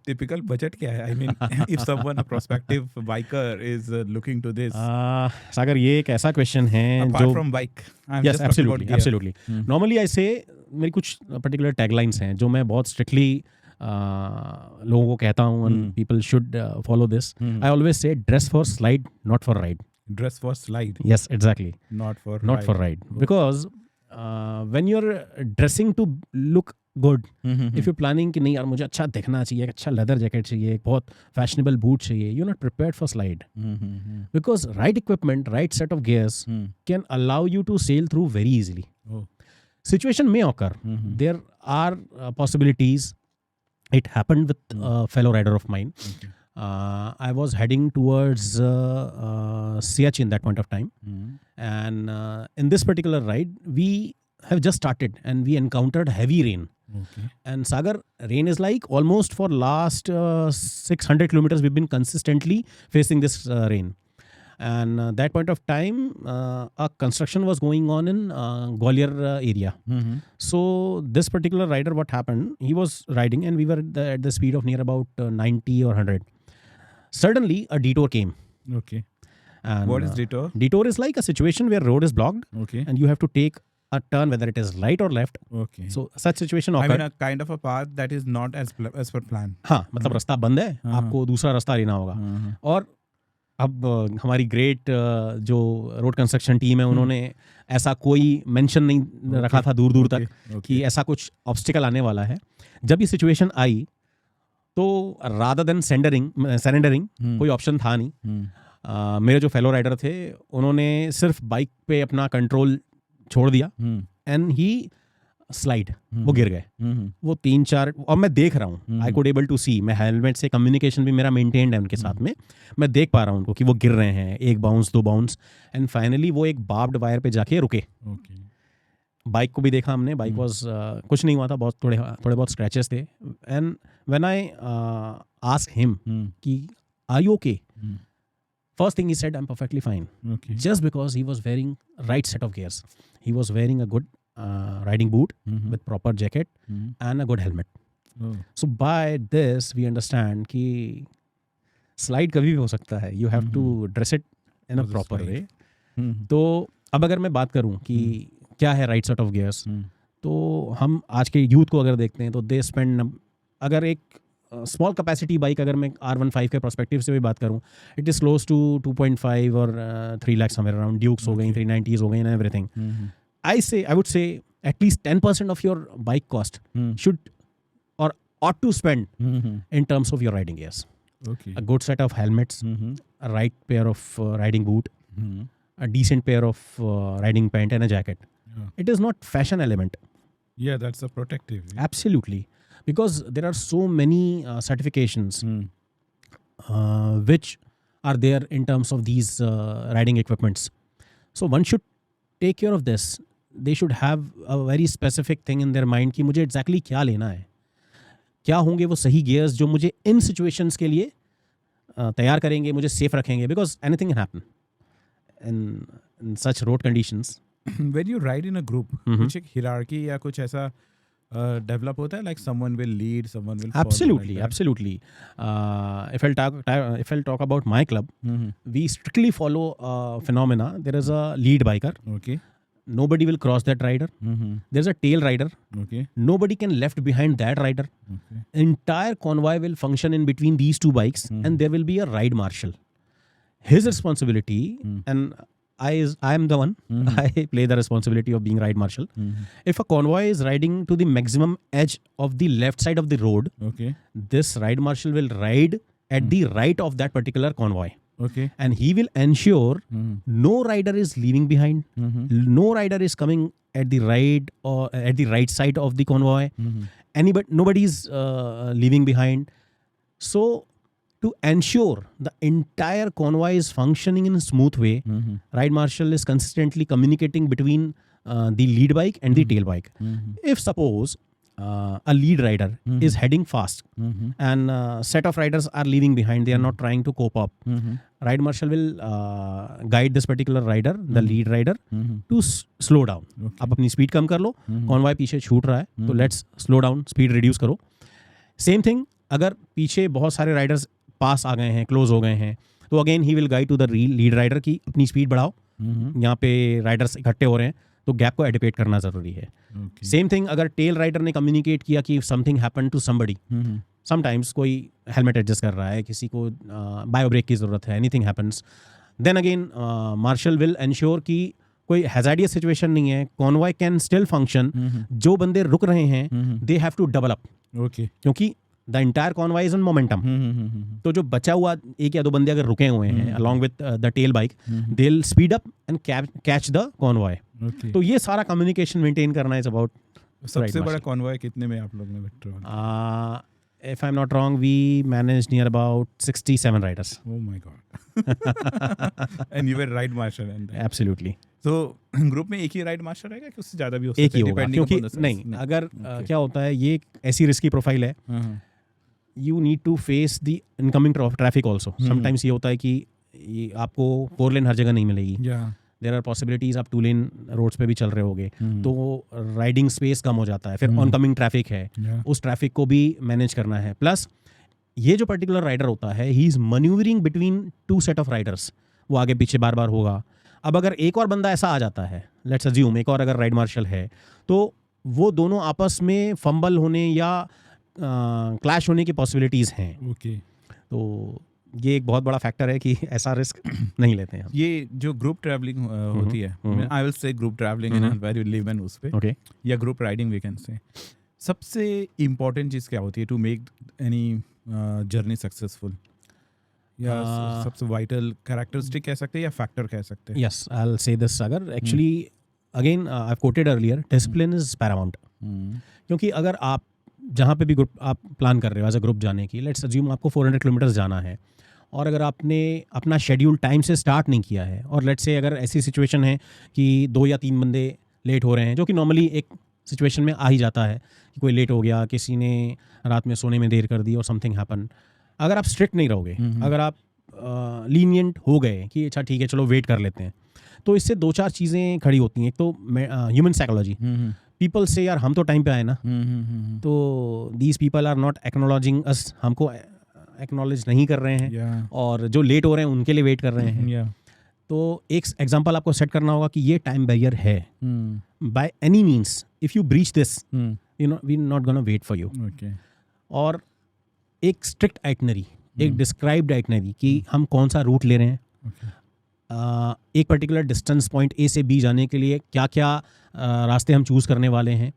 टिपिकल बजट क्या है? I mean if someone a prospective biker is looking to this. Sagar, ये एक ऐसा क्वेश्चन है अपार्ट जो from bike. Yes, absolutely. Normally ऐसे मेरी कुछ पर्टिकुलर टैगलाइंस हैं जो मैं बहुत स्ट्रिक्टली लोगों को कहता हूँ, and people should follow this. I always से dress for slide, not for ride. Dress for slide, yes exactly, not for ride. Because when you're dressing to look good, if you're planning कि नहीं यार मुझे अच्छा दिखना चाहिए, एक अच्छा लेदर जैकेट चाहिए, एक बहुत फैशनेबल बूट चाहिए, you're not prepared for slide. Because right equipment, right set of gears can allow you to sail through very easily. Situation may occur. There are possibilities. It happened with a fellow rider of mine. I was heading towards Siachen that point of time. And in this particular ride, we have just started and we encountered heavy rain. And Sagar, rain is like almost for last 600 kilometers, we've been consistently facing this rain. and that point of time a construction was going on in Gwalior area. So this particular rider, what happened, he was riding and we were at the speed of near about 90 or 100. Suddenly a detour came. Okay. And What is detour? detour is like a situation where road is blocked Okay. and you have to take a turn, whether it is right or left. Okay. So such situation I occurred. mean a kind of a path that is not as per plan. हाँ, मतलब रास्ता बंद है, आपको दूसरा रास्ता लेना होगा. और अब हमारी ग्रेट जो रोड कंस्ट्रक्शन टीम है, उन्होंने ऐसा कोई मेंशन नहीं रखा था दूर दूर तक कि ऐसा कुछ ऑब्स्टिकल आने वाला है. जब ये सिचुएशन आई तो रादर देन सरेंडरिंग कोई ऑप्शन था नहीं. मेरे जो फेलो राइडर थे उन्होंने सिर्फ बाइक पे अपना कंट्रोल छोड़ दिया एंड ही स्लाइड, वो गिर गए. वो 3-4, और मैं देख रहा हूँ, आई कुड एबल टू सी, मैं हेलमेट से कम्युनिकेशन भी मेरा मेंटेन्ड है उनके साथ में, मैं देख पा रहा हूँ उनको कि वो गिर रहे हैं, 1 बाउंस 2 बाउंस, एंड फाइनली वो एक बार्ब्ड वायर पे जाके रुके. बाइक को भी देखा हमने, बाइक वॉज कुछ नहीं हुआ था, बहुत थोड़े बहुत स्क्रैचेस थे. And when I ask him कि are you okay, first thing he said, I'm perfectly fine. Okay. Just because he was wearing right set of gears. He was wearing a good riding boot with proper jacket and a good helmet. So by this we understand कि slide कभी भी हो सकता है. You have to dress it in a proper way. तो अब अगर मैं बात करूँ कि क्या है right set of gears, तो हम आज के यूथ को अगर देखते हैं तो they spend, अगर एक स्मॉल कैपेसिटी बाइक, अगर मैं R15 के पर्सपेक्टिव से भी बात करूं, इट इज़ क्लोज टू 2.5 और 3 लाख समवेयर अराउंड. ड्यूक्स हो गई, 390s हो गई एंड एवरीथिंग. आई वुड से at least 10% of your bike cost should और ought to spend in terms of your riding gears. Okay. A good set of helmets, a right pair of riding boot, a decent pair of riding pant and a jacket. It is not fashion element. Yeah, that's a protective. Absolutely. Because there are so many certifications which are there in terms of these riding equipments. So one should take care of this. They should have a very specific thing in their mind कि मुझे exactly क्या लेना है, क्या होंगे वो सही gears जो मुझे इन situations के लिए तैयार करेंगे, मुझे safe रखेंगे. Because anything can happen in such road conditions. When you ride in a group, कुछ एक hierarchy या कुछ ऐसा develop होता है, like someone will lead, someone will follow. Absolutely, like that? absolutely. If I'll talk about my club, we strictly follow phenomena. There is a lead biker. Okay. Nobody will cross that rider. There's a tail rider. Okay. Nobody can left behind that rider. Okay. Entire convoy will function in between these two bikes, and there will be a ride marshal. His responsibility, and I am the one. I play the responsibility of being ride marshal. If a convoy is riding to the maximum edge of the left side of the road, Okay. this ride marshal will ride at the right of that particular convoy. Okay. And he will ensure no rider is leaving behind. No rider is coming at the right or at the right side of the convoy. Nobody is leaving behind. So to ensure the entire convoy is functioning in a smooth way, ride marshal is consistently communicating between the lead bike and the tail bike. If suppose a lead rider is heading fast and set of riders are leaving behind, they are not trying to cope up, ride marshal will guide this particular rider, the lead rider, to slow down. आप अपनी speed कम कर लो, convoy पीछे छूट रहा है, तो let's slow down, speed reduce करो. Same thing, अगर पीछे बहुत सारे राइडर्स पास आ गए हैं, क्लोज हो गए हैं, तो अगेन ही will guide to the lead rider की अपनी स्पीड बढ़ाओ. यहाँ पे राइडर्स इकट्ठे हो रहे हैं तो गैप को एडिपेट करना जरूरी है. सेम थिंग, अगर टेल राइडर ने कम्युनिकेट किया कि something happen to somebody, sometimes कोई हेलमेट एडजस्ट कर रहा है, किसी को बायो ब्रेक की ज़रूरत है, anything happens, then again marshal will ensure कि कोई हैजार्डियस सिचुएशन नहीं है, कॉन्वॉय कैन स्टिल फंक्शन. जो बंदे रुक रहे हैं दे हैव टू डेवलप, क्योंकि the entire convoy is on momentum. तो जो बचा हुआ 1 या 2 बंदे अगर रुके हुए हैं along with the tail bike, they will speed up and catch the convoy. तो ये सारा कम्युनिकेशन मेंटेन करना इज अबाउट. सबसे बड़ा कॉन्वॉय कितने में आप लोग ने patrol? If I'm not wrong, we managed near about 67 riders. Oh my God. And you were ride marshal and Absolutely. So group में एक ही राइड मास्टर रहेगा कि उससे ज़्यादा भी हो सकता है? एक ही होगा, क्योंकि नहीं, अगर क्या होता है, ये ऐसी रिस्की प्रोफाइल है, you need to face the incoming traffic also. Sometimes ये होता है कि ये आपको 4 लेन हर जगह नहीं मिलेगी, Yeah. देयर आर पॉसिबिलिटीज़ आप 2 लेन रोड्स पे भी चल रहे होगे, तो राइडिंग स्पेस कम हो जाता है, फिर ऑनकमिंग ट्रैफिक है, Yeah. उस ट्रैफिक को भी मैनेज करना है। प्लस ये जो पर्टिकुलर राइडर होता है, he is manoeuvring between 2 set of Riders, वो आगे पीछे बार बार होगा। अब अगर एक और बंदा ऐसा आ जाता है, लेट्स अज्यूम एक और अगर राइड मार्शल है, तो वो दोनों आपस में फंबल होने या क्लैश होने की पॉसिबिलिटीज़ हैं। Okay. तो ये एक बहुत बड़ा फैक्टर है कि ऐसा रिस्क नहीं लेते हैं हम। ये जो ग्रुप ट्रैवलिंग होती है, I will say group travelling in where you live and उस पे, ओके, या group riding we can say, सबसे इम्पोर्टेंट चीज़ क्या होती है to make any journey successful, या सबसे वाइटल कैरेक्टरिस्टिक कह सकते हैं या फैक्टर कह सकते हैं? यस, आई विल से this Sagar, actually again I have coated earlier, discipline is Paramount. क्योंकि अगर आप जहाँ पे भी ग्रुप आप प्लान कर रहे हो एज अ ग्रुप जाने की, लेट्स अज्यूम आपको 400 किलोमीटर्स जाना है, और अगर आपने अपना शेड्यूल टाइम से स्टार्ट नहीं किया है, और लेट्स से अगर ऐसी सिचुएशन है कि 2 या 3 बंदे लेट हो रहे हैं, जो कि नॉर्मली एक सिचुएशन में आ ही जाता है कि कोई लेट हो गया, किसी ने रात में सोने में देर कर दी और समथिंग हैपन, अगर आप स्ट्रिक्ट नहीं रहोगे, अगर आप लीनियंट हो गए कि अच्छा ठीक है चलो वेट कर लेते हैं, तो इससे 2-4 चीज़ें खड़ी होती हैं। एक तो ह्यूमन साइकोलॉजी, पीपल से यार हम तो टाइम पे आए ना, तो these people are not acknowledging us, हमको एक्नॉलेज नहीं कर रहे हैं, और जो लेट हो रहे हैं उनके लिए वेट कर रहे हैं। तो एक एग्जांपल आपको सेट करना होगा कि ये टाइम बैरियर है, by any means if you breach this, you know we not gonna wait for you. और एक स्ट्रिक्ट आइटनरी, एक डिस्क्राइब्ड आइटनरी कि हम कौन सा रूट ले रहे हैं, एक पर्टिकुलर डिस्टेंस पॉइंट ए से बी जाने के लिए क्या क्या रास्ते हम चूज़ करने वाले हैं।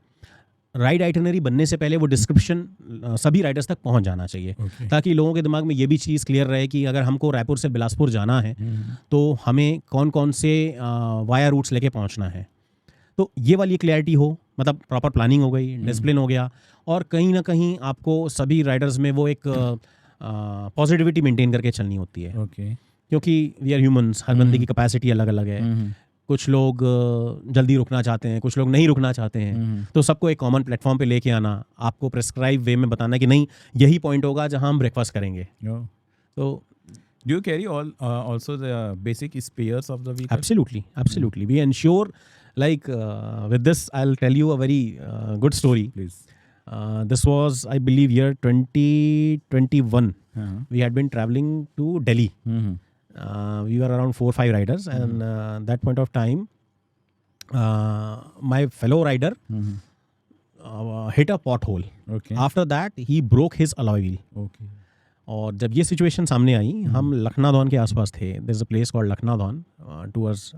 राइड आइटनरी बनने से पहले वो डिस्क्रिप्शन सभी राइडर्स तक पहुंच जाना चाहिए, ताकि लोगों के दिमाग में ये भी चीज़ क्लियर रहे कि अगर हमको रायपुर से बिलासपुर जाना है तो हमें कौन कौन से वाया रूट्स लेके पहुंचना है। तो ये वाली क्लैरिटी हो, मतलब प्रॉपर प्लानिंग हो गई, डिसिप्लिन हो गया, और कहीं ना कहीं आपको सभी राइडर्स में वो एक पॉजिटिविटी मेंटेन करके चलनी होती है। क्योंकि वी आर ह्यूमंस, हर बंदे की कैपेसिटी अलग अलग है। कुछ लोग जल्दी रुकना चाहते हैं, कुछ लोग नहीं रुकना चाहते हैं, तो सबको एक कॉमन प्लेटफॉर्म पे लेके आना, आपको प्रेस्क्राइब वे में बताना कि नहीं यही पॉइंट होगा जहां हम ब्रेकफास्ट करेंगे। तो Do you carry also the basic spares of the vehicle? Absolutely. We ensure, like with this, I'll tell you a very good story. Please. This was, I believe, year 2021. We had been traveling to Delhi. We were around 4 or 5 riders, and that point of time, my fellow rider hit a pothole. Okay. After that, he broke his alloy wheel. Okay. और जब ये situation सामने आई, हम लखनादौन के आसपास थे। There is a place called Lakhnadon towards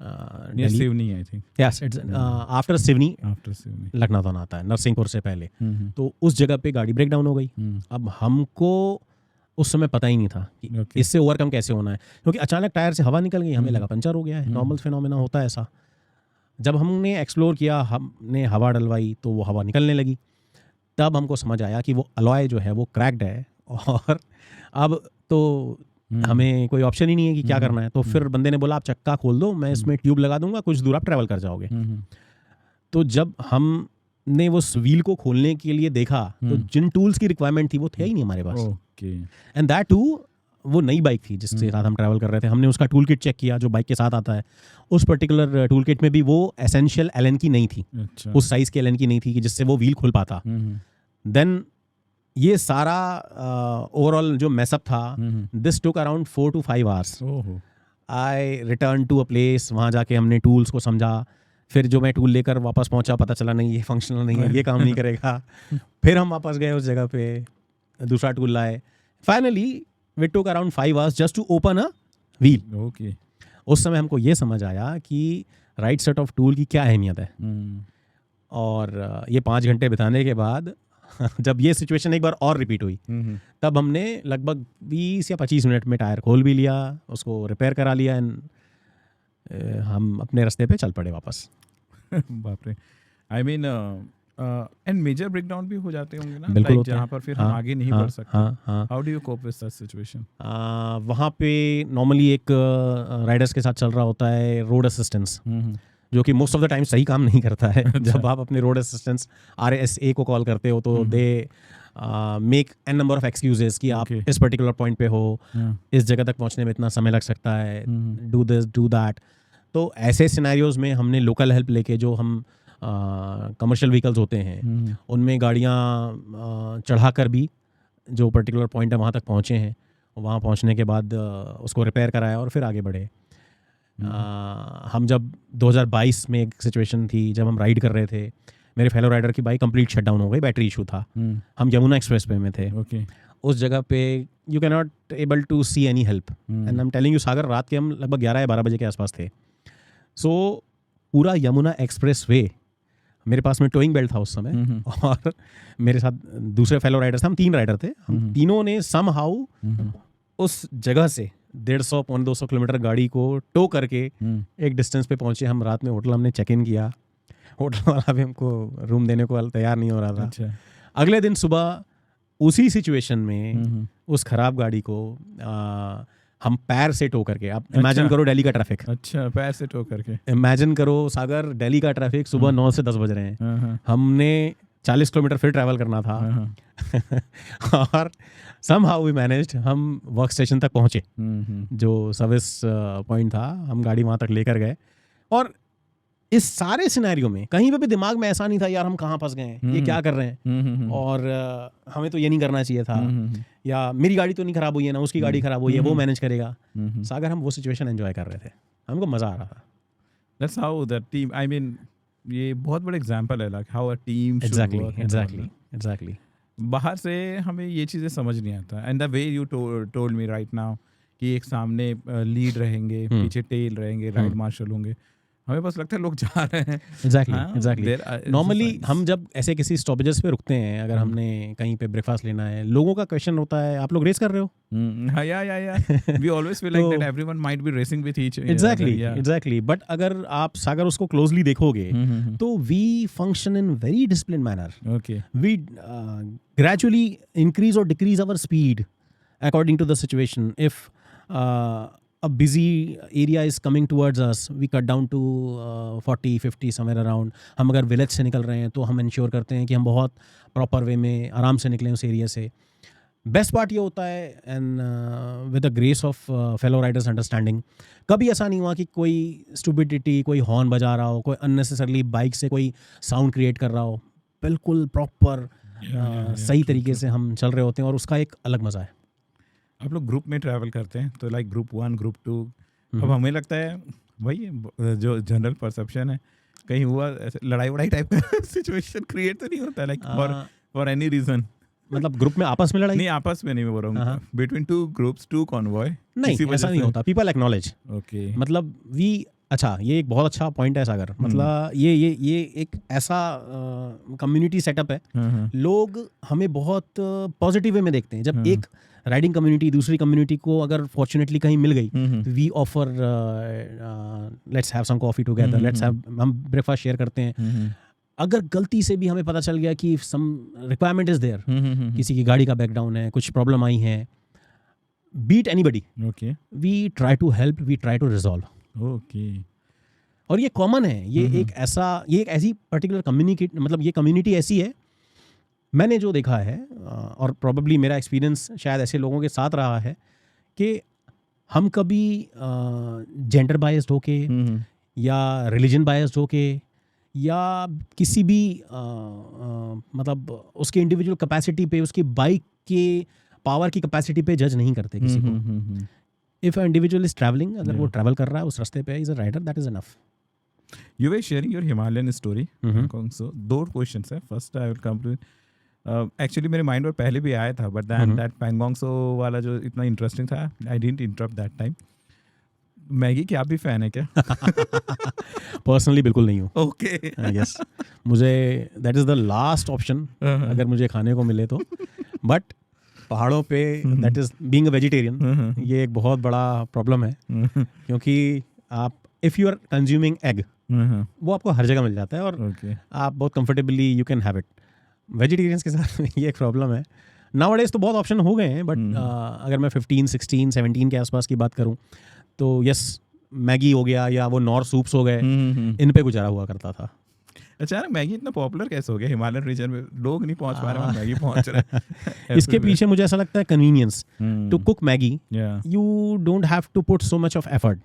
Near Sivni, I think. Yes, it's after Seoni, After Sivni. Lakhnadon आता है नरसिंहपुर से पहले। तो उस जगह पे गाड़ी ब्रेक डाउन हो गई। अब हमको उस समय पता ही नहीं था कि इससे ओवरकम कैसे होना है, क्योंकि अचानक टायर से हवा निकल गई, हमें लगा पंचर हो गया है। नॉर्मल फिनोमेना होता है ऐसा। जब हमने एक्सप्लोर किया, हमने हवा डलवाई, तो वो हवा निकलने लगी। तब हमको समझ आया कि वो अलॉय जो है वो क्रैक्ड है, और अब तो हमें कोई ऑप्शन ही नहीं है कि क्या करना है। तो फिर बंदे ने बोला आप चक्का खोल दो, मैं इसमें ट्यूब लगा दूंगा, कुछ दूर आप ट्रैवल कर जाओगे। तो जब हमने वो व्हील को खोलने के लिए देखा, तो जिन टूल्स की रिक्वायरमेंट थी वो थे ही नहीं हमारे पास। एंड दैट टू वो नई बाइक थी जिसके साथ हम ट्रैवल कर रहे थे। हमने उसका टूल किट चेक किया जो बाइक के साथ आता है। उस पर्टिकुलर टूल किट में भी वो एसेंशियल एलन की नहीं थी, उस साइज के एलन की नहीं थी कि जिससे वो व्हील खुल पाता। देन ये सारा ओवरऑल जो मैसअप था, this took around 4 to 5 hours. I return to a place, वहाँ जाके हमने टूल्स को समझा। फिर जो मैं टूल लेकर वापस पहुँचा, पता चला नहीं ये फंक्शनल नहीं है, ये काम नहीं करेगा। फिर हम वापस गए उस जगह पे, दूसरा टूल लाए। Finally we took around 5 hours just to open a wheel. उस समय हमको ये समझ आया कि राइट सेट ऑफ टूल की क्या अहमियत है। और ये 5 घंटे बिताने के बाद जब ये सिचुएशन एक बार और रिपीट हुई, तब हमने लगभग 20 या 25 मिनट में टायर खोल भी लिया, उसको रिपेयर करा लिया, एंड हम अपने रास्ते पे चल पड़े वापस। बाप रे। I mean and major breakdown भी हो जाते होंगे ना, बिल्कुल होते जहाँ हैं। पर फिर हम आगे नहीं बढ़ सकते। How do you cope with such situation? वहाँ पे नॉर्मली एक राइडर्स के साथ चल रहा होता है रोड असिस्टेंस, जो कि मोस्ट ऑफ द टाइम सही काम नहीं करता है। जब आप अपने रोड असिस्टेंस RSA को कॉल करते हो तो they make an number of excuses कि आप इस पर्टिकुलर पॉइंट पे हो, इस जगह तक पहुंचने में इतना समय लग सकता है, डू दिस डू दैट। तो ऐसे सिनेरियोज में हमने लोकल हेल्प लेके, जो हम कमर्शियल व्हीकल्स होते हैं उनमें गाड़ियाँ चढ़ा कर भी जो पर्टिकुलर पॉइंट है वहाँ तक पहुँचे हैं, वहाँ पहुँचने के बाद उसको रिपेयर कराया और फिर आगे बढ़े। हम जब 2022 में एक सिचुएशन थी जब हम राइड कर रहे थे, मेरे फेलो राइडर की बाइक कंप्लीट शट डाउन हो गई, बैटरी इशू था। हम यमुना एक्सप्रेस वे में थे। उस जगह पे you can not able to see any help and I am telling you Sagar, रात के हम लगभग 11 या 12 बजे के आसपास थे। सो पूरा यमुना एक्सप्रेस वे, मेरे पास में टोइंग बेल्ट था उस समय और मेरे साथ दूसरे फेलो राइडर्स थे, हम 3 राइडर थे। हम तीनों ने सम हाउ उस जगह से 150-200 किलोमीटर गाड़ी को टो करके एक डिस्टेंस पे पहुंचे। हम रात में होटल हमने चेक इन किया, होटल वाला भी हमको रूम देने को तैयार नहीं हो रहा था। अच्छा। अगले दिन सुबह उसी सिचुएशन में उस खराब गाड़ी को हम पैर से टो करके, आप इमेजिन करो दिल्ली का ट्रैफिक। अच्छा, पैर से टो करके इमेजिन करो सागर, दिल्ली का ट्रैफिक, सुबह 9 से 10 बज रहे हैं, हमने 40 किलोमीटर फिर ट्रैवल करना था और somehow we managed, हम वर्क स्टेशन तक पहुंचे, जो सर्विस पॉइंट था, हम गाड़ी वहाँ तक लेकर गए। और इस सारे सिनेरियो में कहीं पे भी दिमाग में ऐसा नहीं था यार हम कहाँ फंस गए हैं, ये क्या कर रहे हैं, और हमें तो ये नहीं करना चाहिए था, या मेरी गाड़ी तो नहीं खराब हुई है ना उसकी गाड़ी खराब हुई है, वो मैनेज करेगा। सागर हम वो सिचुएशन एंजॉय कर रहे थे, हमको मजा आ रहा था। That's how the team, I mean, ये बहुत बड़ा एग्जांपल है, like how a team should work. Exactly. बाहर से हमें ये चीज़ें समझ नहीं आता। And the way you told me right now कि एक सामने लीड रहेंगे, पीछे टेल रहेंगे, राइड मार्शल होंगे, हमें बस लगता है लोग जा रहे हैं। एग्जैक्टली। नॉर्मली हम जब ऐसे किसी स्टॉपेजेस पे रुकते हैं, अगर हमने कहीं पे ब्रेकफास्ट लेना है, लोगों का क्वेश्चन होता है आप लोग रेस कर रहे हो? We always feel like that everyone might be racing with each other. Exactly. But अगर आप सागर उसको क्लोजली देखोगे तो we function in very disciplined manner. Okay. We gradually increase or decrease our speed according to the situation. If a busy area is coming towards us, we cut down to 40-50 somewhere around. हम अगर village से निकल रहे हैं तो हम ensure करते हैं कि हम बहुत प्रॉपर वे में आराम से निकलें उस एरिया से। बेस्ट पार्ट ये होता है, and with the grace of fellow Riders understanding, कभी ऐसा नहीं हुआ कि कोई स्टूपिडिटी, कोई हॉर्न बजा रहा हो, कोई अननेसेसरली बाइक से कोई साउंड क्रिएट कर रहा हो। बिल्कुल प्रॉपर सही तरीके से हम चल रहे होते हैं और उसका एक अलग मज़ा है। आप लोग ग्रुप में ट्रैवल करते हैं तो लाइक ग्रुप 1, ग्रुप 2, अब हमें लगता है भाई जो जनरल परसेप्शन है, कहीं हुआ लड़ाई वड़ाई टाइप का सिचुएशन क्रिएट तो नहीं होता लाइक फॉर एनी रीजन? मतलब ग्रुप में आपस में लड़ाई? नहीं, आपस में नहीं, मैं बोल रहा हूँ बिटवीन 2 ग्रुप्स, 2 कॉन्वॉय। नहीं, ऐसा नहीं होता। People acknowledge. ओके, मतलब अच्छा, ये एक बहुत अच्छा पॉइंट है सागर। मतलब ये एक ऐसा कम्युनिटी सेटअप है, लोग हमें बहुत पॉजिटिव वे में देखते हैं। जब एक राइडिंग कम्युनिटी दूसरी कम्युनिटी को अगर फॉर्चुनेटली कहीं मिल गई, we offer let's have some coffee together, let's have, हम ब्रेकफास्ट शेयर करते हैं। अगर गलती से भी हमें पता चल गया कि सम रिक्वायरमेंट इज देयर, किसी की गाड़ी का ब्रेकडाउन है, कुछ प्रॉब्लम आई है, beat anybody, we try to help, we try to resolve. Okay. और ये कॉमन है, ये एक ऐसी पर्टिकुलर कम्युनिटी ऐसी है, मैंने जो देखा है, और प्रोबेबली मेरा एक्सपीरियंस शायद ऐसे लोगों के साथ रहा है, कि हम कभी जेंडर बायस्ड होके या रिलीजन बायस्ड होके या किसी भी मतलब उसके इंडिविजुअल कैपेसिटी पे, उसकी बाइक के पावर की कैपेसिटी पे जज नहीं करते किसी को। If a individual is travelling, अगर वो ट्रैवल कर रहा है उस रास्ते पे, is a rider, that is enough. You were sharing your Himalayan story, so 2 questions है। First I will come to actually मेरे माइंड में पहले भी आया था, बट दैट पैंगोंगसो वाला जो इतना इंटरेस्टिंग था, I didn't interrupt that time. Maggi की आप भी फैन है क्या? पर्सनली बिल्कुल नहीं हूँ। ओके, यस, मुझे that is the last option अगर मुझे खाने को मिले तो। बट पहाड़ों पे that is being a vegetarian, ये एक बहुत बड़ा प्रॉब्लम है, क्योंकि आप if you are consuming egg, वो आपको हर जगह मिल जाता है और आप बहुत comfortably you can have it. Vegetarians के साथ ये एक प्रॉब्लम है। नाउअडेज तो बहुत ऑप्शन हो गए हैं, बट अगर मैं 15, 16, 17 के आसपास की बात करूं तो यस, मैगी हो गया या वो नॉर सूप्स हो गए, इन पे गुजारा हुआ करता था। अचानक मैगी इतना पॉपुलर कैसे हो गया हिमालयन रीजन में? लोग नहीं पहुंच पा रहे हैं, मैगी पहुंच रहा है। इसके पीछे मुझे ऐसा लगता है convenience to cook Maggi, Yeah. You don't have to put so much of effort.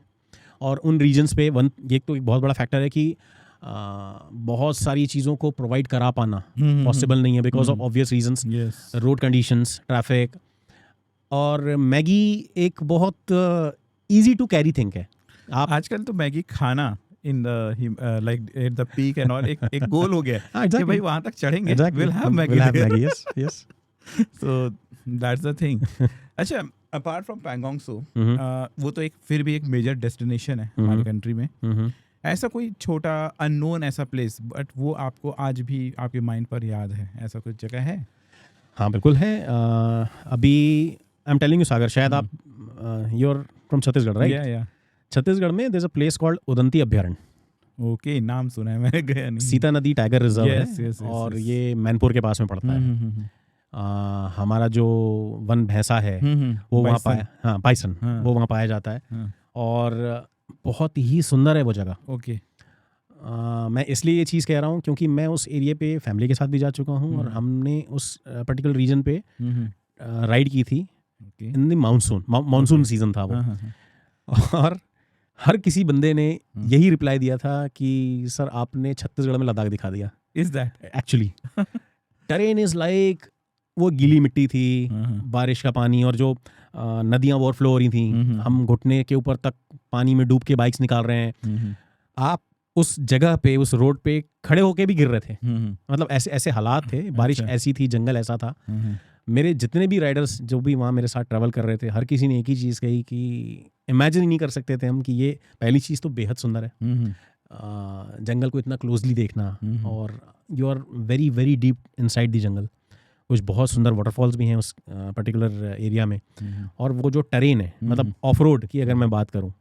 और उन रीजन्स पे ये तो एक बहुत बड़ा फैक्टर है कि बहुत सारी चीज़ों को प्रोवाइड करा पाना पॉसिबल नहीं है because of obvious reasons, Yes. Road conditions, traffic. और मैगी एक बहुत इजी टू कैरी थिंग है। आप आजकल तो मैगी खाना in the like at the peak and all एक गोल हो गया है कि भाई वहां तक चढ़ेंगे, we'll have Maggi. yes, yes. So that's the thing. अच्छा, अपार्ट फ्रॉम पैंगोंग सो, वो तो एक फिर भी एक मेजर डेस्टिनेशन है हमारी कंट्री में। ऐसा कोई छोटा अननोन ऐसा प्लेस बट वो आपको आज भी आपके माइंड पर याद है, ऐसा कुछ जगह है? हाँ बिल्कुल है। अभी I am telling you Sagar, शायद आप you are from Chhattisgarh, right? या छत्तीसगढ़ में there is a place called Udanti अभ्यारण्य। ओके, नाम सुना है, मैंने गया नहीं। सीता नदी टाइगर रिजर्व Yes, है yes, yes, और yes. ये मैनपुर के पास में पड़ता है। हमारा जो वन भैंसा है वो वहाँ पाया, हाँ बाइसन, वो वहाँ पाया जाता है और बहुत ही सुंदर है वो जगह। ओके। मैं इसलिए ये चीज़ कह रहा हूँ क्योंकि मैं उस एरिया पे फैमिली के साथ भी जा चुका हूँ और हमने उस पर्टिकुलर रीजन पे राइड की थी इन द मानसून सीजन था वो। और हर किसी बंदे ने यही रिप्लाई दिया था कि सर आपने छत्तीसगढ़ में लद्दाख दिखा दिया। Is that actually terrain is like, वो गीली मिट्टी थी, बारिश का पानी और जो नदियाँ ओवरफ्लो हो रही थी, हम घुटने के ऊपर तक पानी में डूब के बाइक्स निकाल रहे हैं। आप उस जगह पे, उस रोड पे खड़े होके भी गिर रहे थे। मतलब ऐसे ऐसे हालात थे, बारिश ऐसी थी, जंगल ऐसा था। मेरे जितने भी राइडर्स जो भी वहाँ मेरे साथ ट्रैवल कर रहे थे, हर किसी ने एक ही चीज़ कही कि इमेजिन ही नहीं कर सकते थे हम कि ये पहली चीज़ तो बेहद सुंदर है, जंगल को इतना क्लोजली देखना, और you are very very deep inside the jungle. कुछ बहुत सुंदर वाटरफॉल्स भी हैं उस पर्टिकुलर एरिया में। और वो जो टेरेन है, मतलब ऑफ रोड की अगर मैं बात करूँ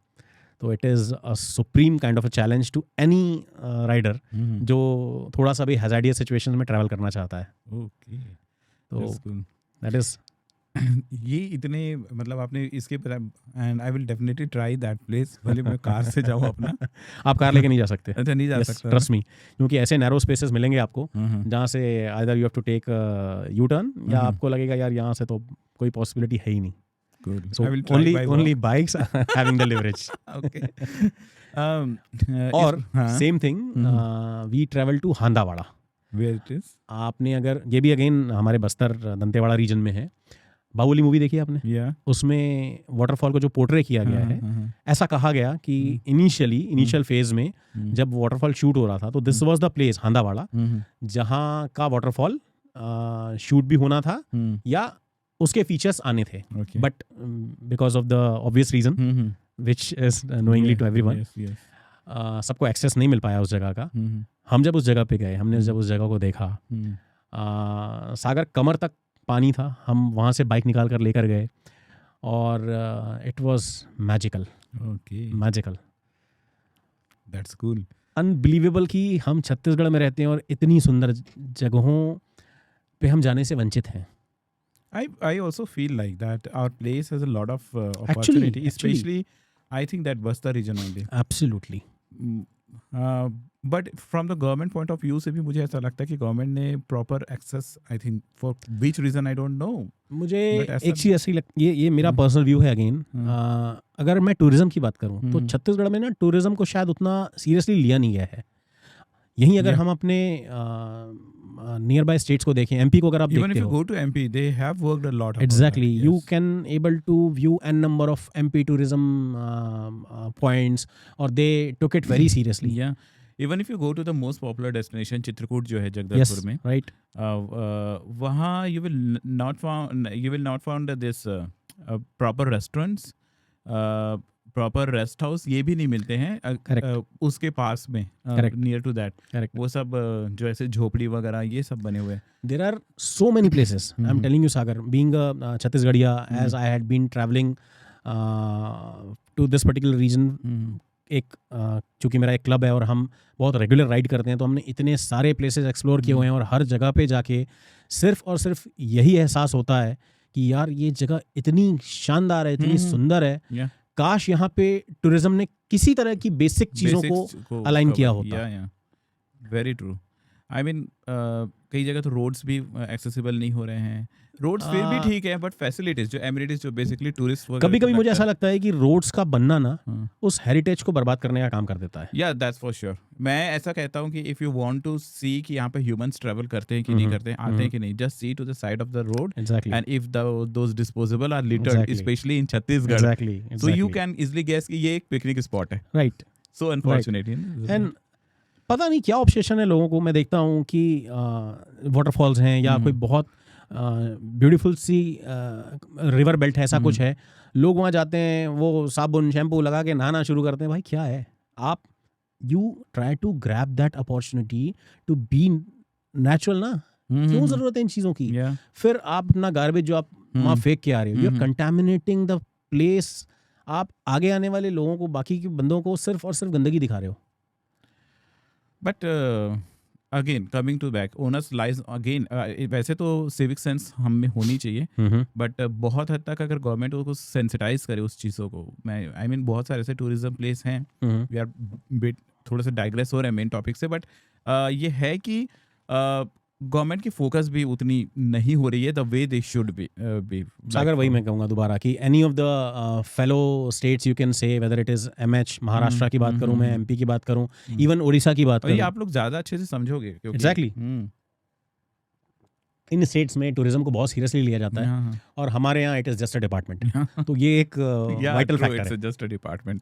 तो it is a supreme kind of a challenge to any rider जो थोड़ा सा भी हैजार्डियस सिचुएशन में ट्रैवल करना चाहता है। ओके, तो दैट इज़ ये इतने मतलब आपने इसके and I will definitely try that place, भले मैं कार से जाऊँ अपना। आप कार लेके नहीं जा सकते। अच्छा, नहीं जा सकता, ट्रस्ट मी, क्योंकि ऐसे नैरो स्पेसेस मिलेंगे आपको जहाँ से either you have to take U turn या आपको लगेगा यार यहाँ से तो कोई पॉसिबिलिटी है ही नहीं। So only bikes having the leverage. Okay. और same thing, we travel to Handawada. Where it is? आपने अगर, ये भी अगेन हमारे बस्तर दंतेवाड़ा रीजन में है। बाहुबली मूवी देखी आपने? उसमें वाटरफॉल को जो पोर्ट्रे किया गया है, ऐसा कहा गया कि इनिशियल फेज में जब वाटरफॉल शूट हो रहा था तो this was the place Handawada जहाँ का वाटरफॉल शूट भी होना था या उसके फीचर्स आने थे। But because of the obvious reason which is knowingly to everyone, सबको एक्सेस नहीं मिल पाया उस जगह का। हम जब उस जगह पे गए, हमने जब उस जगह को देखा, सागर कमर तक पानी था। हम वहाँ से बाइक निकाल कर लेकर गए और it was magical. Magical, that's cool, unbelievable कि हम छत्तीसगढ़ में रहते हैं और इतनी सुंदर जगहों पे हम जाने से वंचित हैं। I also feel like that our place has a lot of opportunity, especially I think that Bastar region only. Absolutely. But from the government point of view से भी मुझे ऐसा लगता है कि गवर्नमेंट ने proper access, I think for which reason I don't know. मुझे एक चीज़ ऐसी लगती है, ये मेरा पर्सनल व्यू है अगेन, अगर मैं टूरिज्म की बात करूँ तो छत्तीसगढ़ में ना टूरिज्म को शायद उतना सीरियसली लिया नहीं गया है। यहीं अगर हम अपने नियर बाय स्टेट्स को देखें, एमपी को अगर आप देखते हो, even if you go to MP they have worked a lot. Exactly, you can able to view n number of MP tourism points or they took it very seriously. Yeah, even if you go to the most popular destination Chitrakoot जो है जगदलपुर में, right, वहाँ you will not found this proper restaurants, proper rest house ये भी नहीं मिलते हैं उसके पास में, नियर टू दैट वो सब जो ऐसे झोपड़ी वगैरह ये सब बने हुए हैं। There are so many places, I am telling you Sagar, being a छत्तीसगढ़िया, as I had been travelling to this particular region, एक चूँकि मेरा एक क्लब है और हम बहुत रेगुलर राइड करते हैं, तो हमने इतने सारे प्लेसेस एक्सप्लोर किए हुए हैं और हर जगह पे जाके सिर्फ और सिर्फ यही एहसास होता है कि यार ये जगह इतनी शानदार है, इतनी सुंदर है काश यहाँ पे टूरिज्म ने किसी तरह की बेसिक चीज़ों को अलाइन किया होता। Very true. आई मीन कई जगह तो रोड्स भी एक्सेसिबल नहीं हो रहे हैं। रोड्स फिर भी ठीक है, बट फैसिलिटीज जो एमिनिटीज जो बेसिकली टूरिस्ट कभी कभी मुझे ऐसा लगता है कि रोड्स का बनना ना उस हेरिटेज को बर्बाद करने का काम कर देता है। या दैट्स फॉर श्योर। मैं ऐसा कहता हूँ कि इफ यू वांट टू सी कि यहाँ पे ह्यूमंस ट्रैवल करते हैं कि नहीं करते हैं, आते हैं कि नहीं, just see to the side of the road and if those disposable are littered, specially in Chhattisgarh, so you can easily guess कि ये एक पिकनिक स्पॉट है। राइट। सो अनफॉर्चुनेटली एंड पता नहीं क्या ऑब्सेशन है लोगों को। मैं देखता हूँ कि वाटरफॉल्स हैं या कोई बहुत ब्यूटीफुल सी रिवर बेल्ट है, ऐसा कुछ है, लोग वहाँ जाते हैं, वो साबुन शैम्पू लगा के नहाना शुरू करते हैं। भाई क्या है, आप you try to grab that opportunity to be natural ना। क्यों जरूरत है इन चीज़ों की? फिर आप अपना गार्बेज जो आप वहाँ फेंक के आ रहे हो, you are contaminating the place. आप आगे आने वाले लोगों को, बाकी के बंदों को सिर्फ और सिर्फ गंदगी दिखा रहे हो। But again coming to back, owners lies again. वैसे तो सिविक सेंस हम में होनी चाहिए, बट बहुत हद तक अगर गवर्नमेंट को सेंसिटाइज करे उस चीज़ों को, मैं आई मीन बहुत सारे ऐसे टूरिज्म प्लेस हैं, वी आर बिट थोड़ा सा डाइग्रेस हो रहे हैं मेन टॉपिक से, बट ये है कि गवर्नमेंट की फोकस भी उतनी नहीं हो रही है the way they should be. Sagar, वही मैं कहूँगा दोबारा कि any of the fellow states you can say, whether it is MH Maharashtra की बात करूँ मैं, एमपी की बात करूँ, इवन उड़ीसा की बात करूँ, आप लोग ज़्यादा अच्छे से समझोगे। एग्जैक्टली। इन स्टेट्स में टूरिज्म को बहुत सीरियसली लिया जाता है और हमारे यहाँ it is just a department. तो ये एक वाइटल फैक्टर है। Just a department.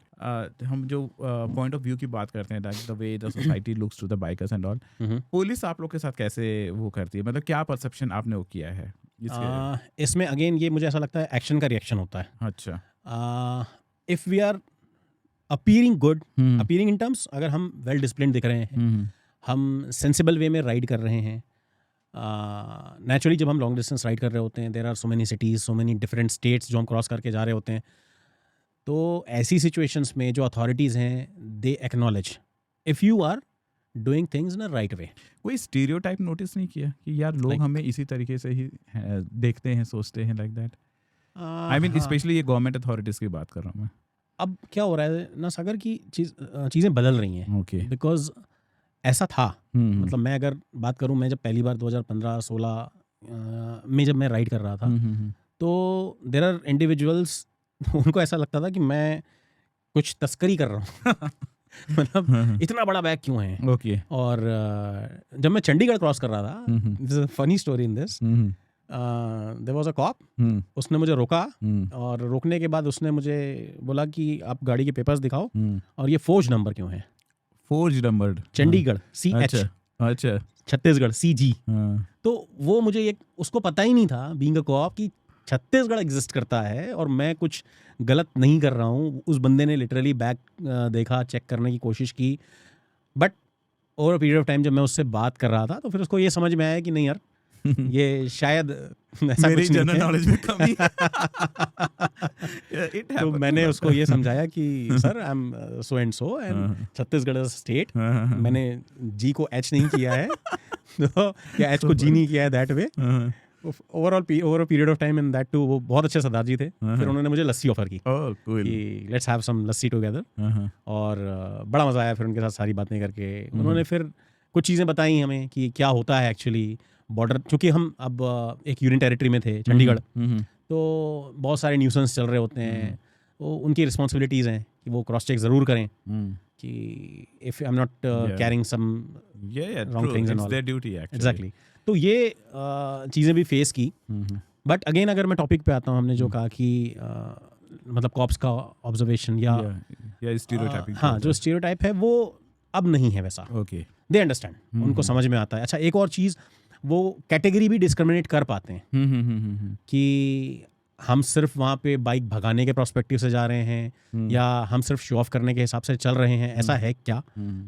हम जो पॉइंट ऑफ व्यू की बात करते हैं, the way the society looks to the bikers and all, police आप लोग के साथ कैसे वो करती है? मतलब क्या परसेप्शन आपने वो किया है इसमें? अगेन ये मुझे ऐसा लगता है एक्शन का रिएक्शन होता है। अच्छा। If we are appearing good, appearing in terms, अगर हम वेल डिसिप्लिन्ड दिख रहे हैं, हम सेंसिबल वे में राइड कर रहे हैं, नेचुरली जब हम लॉन्ग डिस्टेंस राइड कर रहे होते हैं, there are so many cities, so many different states जो हम क्रॉस करके जा रहे होते हैं, तो ऐसी सिचुएशंस में जो अथॉरिटीज़ हैं, they acknowledge if you are doing things in a right way. कोई स्टीरियोटाइप नोटिस नहीं किया कि यार लोग हमें इसी तरीके से ही देखते हैं, सोचते हैं, like that? I mean specially ये गवर्नमेंट अथॉरिटीज़ की बात कर रहा हूँ मैं। अब क्या हो रहा है ना सागर की चीज़ें बदल रही हैं। ओके। बिकॉज ऐसा था, मतलब मैं अगर बात करूं, मैं जब पहली बार 2015-16 में जब मैं राइड कर रहा था, तो देयर आर इंडिविजुअल्स, उनको ऐसा लगता था कि मैं कुछ तस्करी कर रहा हूँ। मतलब इतना बड़ा बैग क्यों है? ओके। और जब मैं चंडीगढ़ क्रॉस कर रहा था, this is a funny story in this, there was a cop, उसने मुझे रोका और रोकने के बाद उसने मुझे बोला कि आप गाड़ी के पेपर्स दिखाओ और ये फोर्ज नंबर क्यों है? Forge number? चंडीगढ़ CH, अच्छा, छत्तीसगढ़ CG। तो वो मुझे एक, उसको पता ही नहीं था बीइंग अ कॉप कि छत्तीसगढ़ एग्जिस्ट करता है और मैं कुछ गलत नहीं कर रहा हूँ। उस बंदे ने लिटरली बैक देखा, चेक करने की कोशिश की, but over a period of time जब मैं उससे बात कर रहा था तो फिर उसको ये समझ में आया कि नहीं यार, ये शायद ऐसा मेरी कुछ जनरल नॉलेज में कमी है। तो मैंने उसको ये समझाया कि sir I am so and so and Chhattisgarh is state, मैंने जी को एच नहीं किया है तो या एच को जी नहीं किया है that way. Over a period of time in that too वो बहुत अच्छे सरदार जी थे। फिर उन्होंने मुझे लस्सी ऑफर की कि let's have some lassi together, और बड़ा मज़ा आया फिर उनके साथ सारी बातें करके। उन्होंने फिर कुछ चीज़ें बताई हमें कि क्या होता है एक्चुअली बॉर्डर, क्योंकि हम अब एक यूनियन टेरिटरी में थे चंडीगढ़, तो बहुत सारे न्यूसेंस चल रहे होते हैं, वो उनकी रिस्पॉन्सिबिलिटीज़ हैं कि वो क्रॉस चेक ज़रूर करें कि if I am not carrying some wrong things and all, their duty exactly. तो ये चीज़ें भी फेस की। बट अगेन अगर मैं टॉपिक पे आता हूँ, हमने जो कहा कि मतलब कॉप्स का ऑब्जर्वेशन या स्टीरियोटाइपिंग, हाँ, जो स्टीरियोटाइप है वो अब नहीं है वैसा। ओके, दे अंडरस्टैंड, उनको समझ में आता है। अच्छा, एक और चीज़, वो कैटेगरी भी डिस्क्रिमिनेट कर पाते हैं कि हम सिर्फ वहाँ पे बाइक भगाने के प्रोस्पेक्टिव से जा रहे हैं या हम सिर्फ शो ऑफ करने के हिसाब से चल रहे हैं, ऐसा है क्या?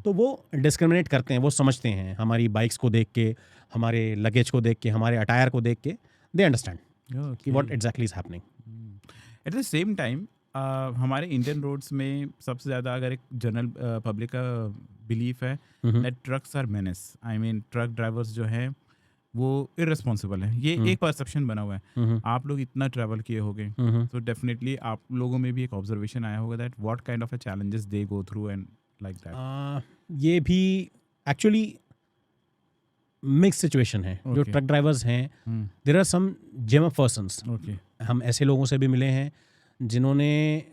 तो वो डिस्क्रिमिनेट करते हैं, वो समझते हैं हमारी बाइक्स को देख के, हमारे लगेज को देख के, हमारे अटायर को देख के, दे अंडरस्टैंड कि what exactly is happening. At the same time हमारे इंडियन रोड्स में सबसे ज़्यादा अगर एक जनरल पब्लिक का बिलीफ है that trucks are menace. I mean truck drivers जो हैं वो इररिस्पॉन्सिबल है, ये एक परसेप्शन बना हुआ है। आप लोग इतना ट्रैवल किए होंगे, तो डेफिनेटली आप लोगों में भी एक ऑब्जर्वेशन आया होगा that what kind of a challenges they go through and like that. ये भी एक्चुअली मिक्स सिचुएशन है। जो Okay. ट्रक ड्राइवर्स हैं, there are some gem of persons. Okay. हम ऐसे लोगों से भी मिले हैं जिन्होंने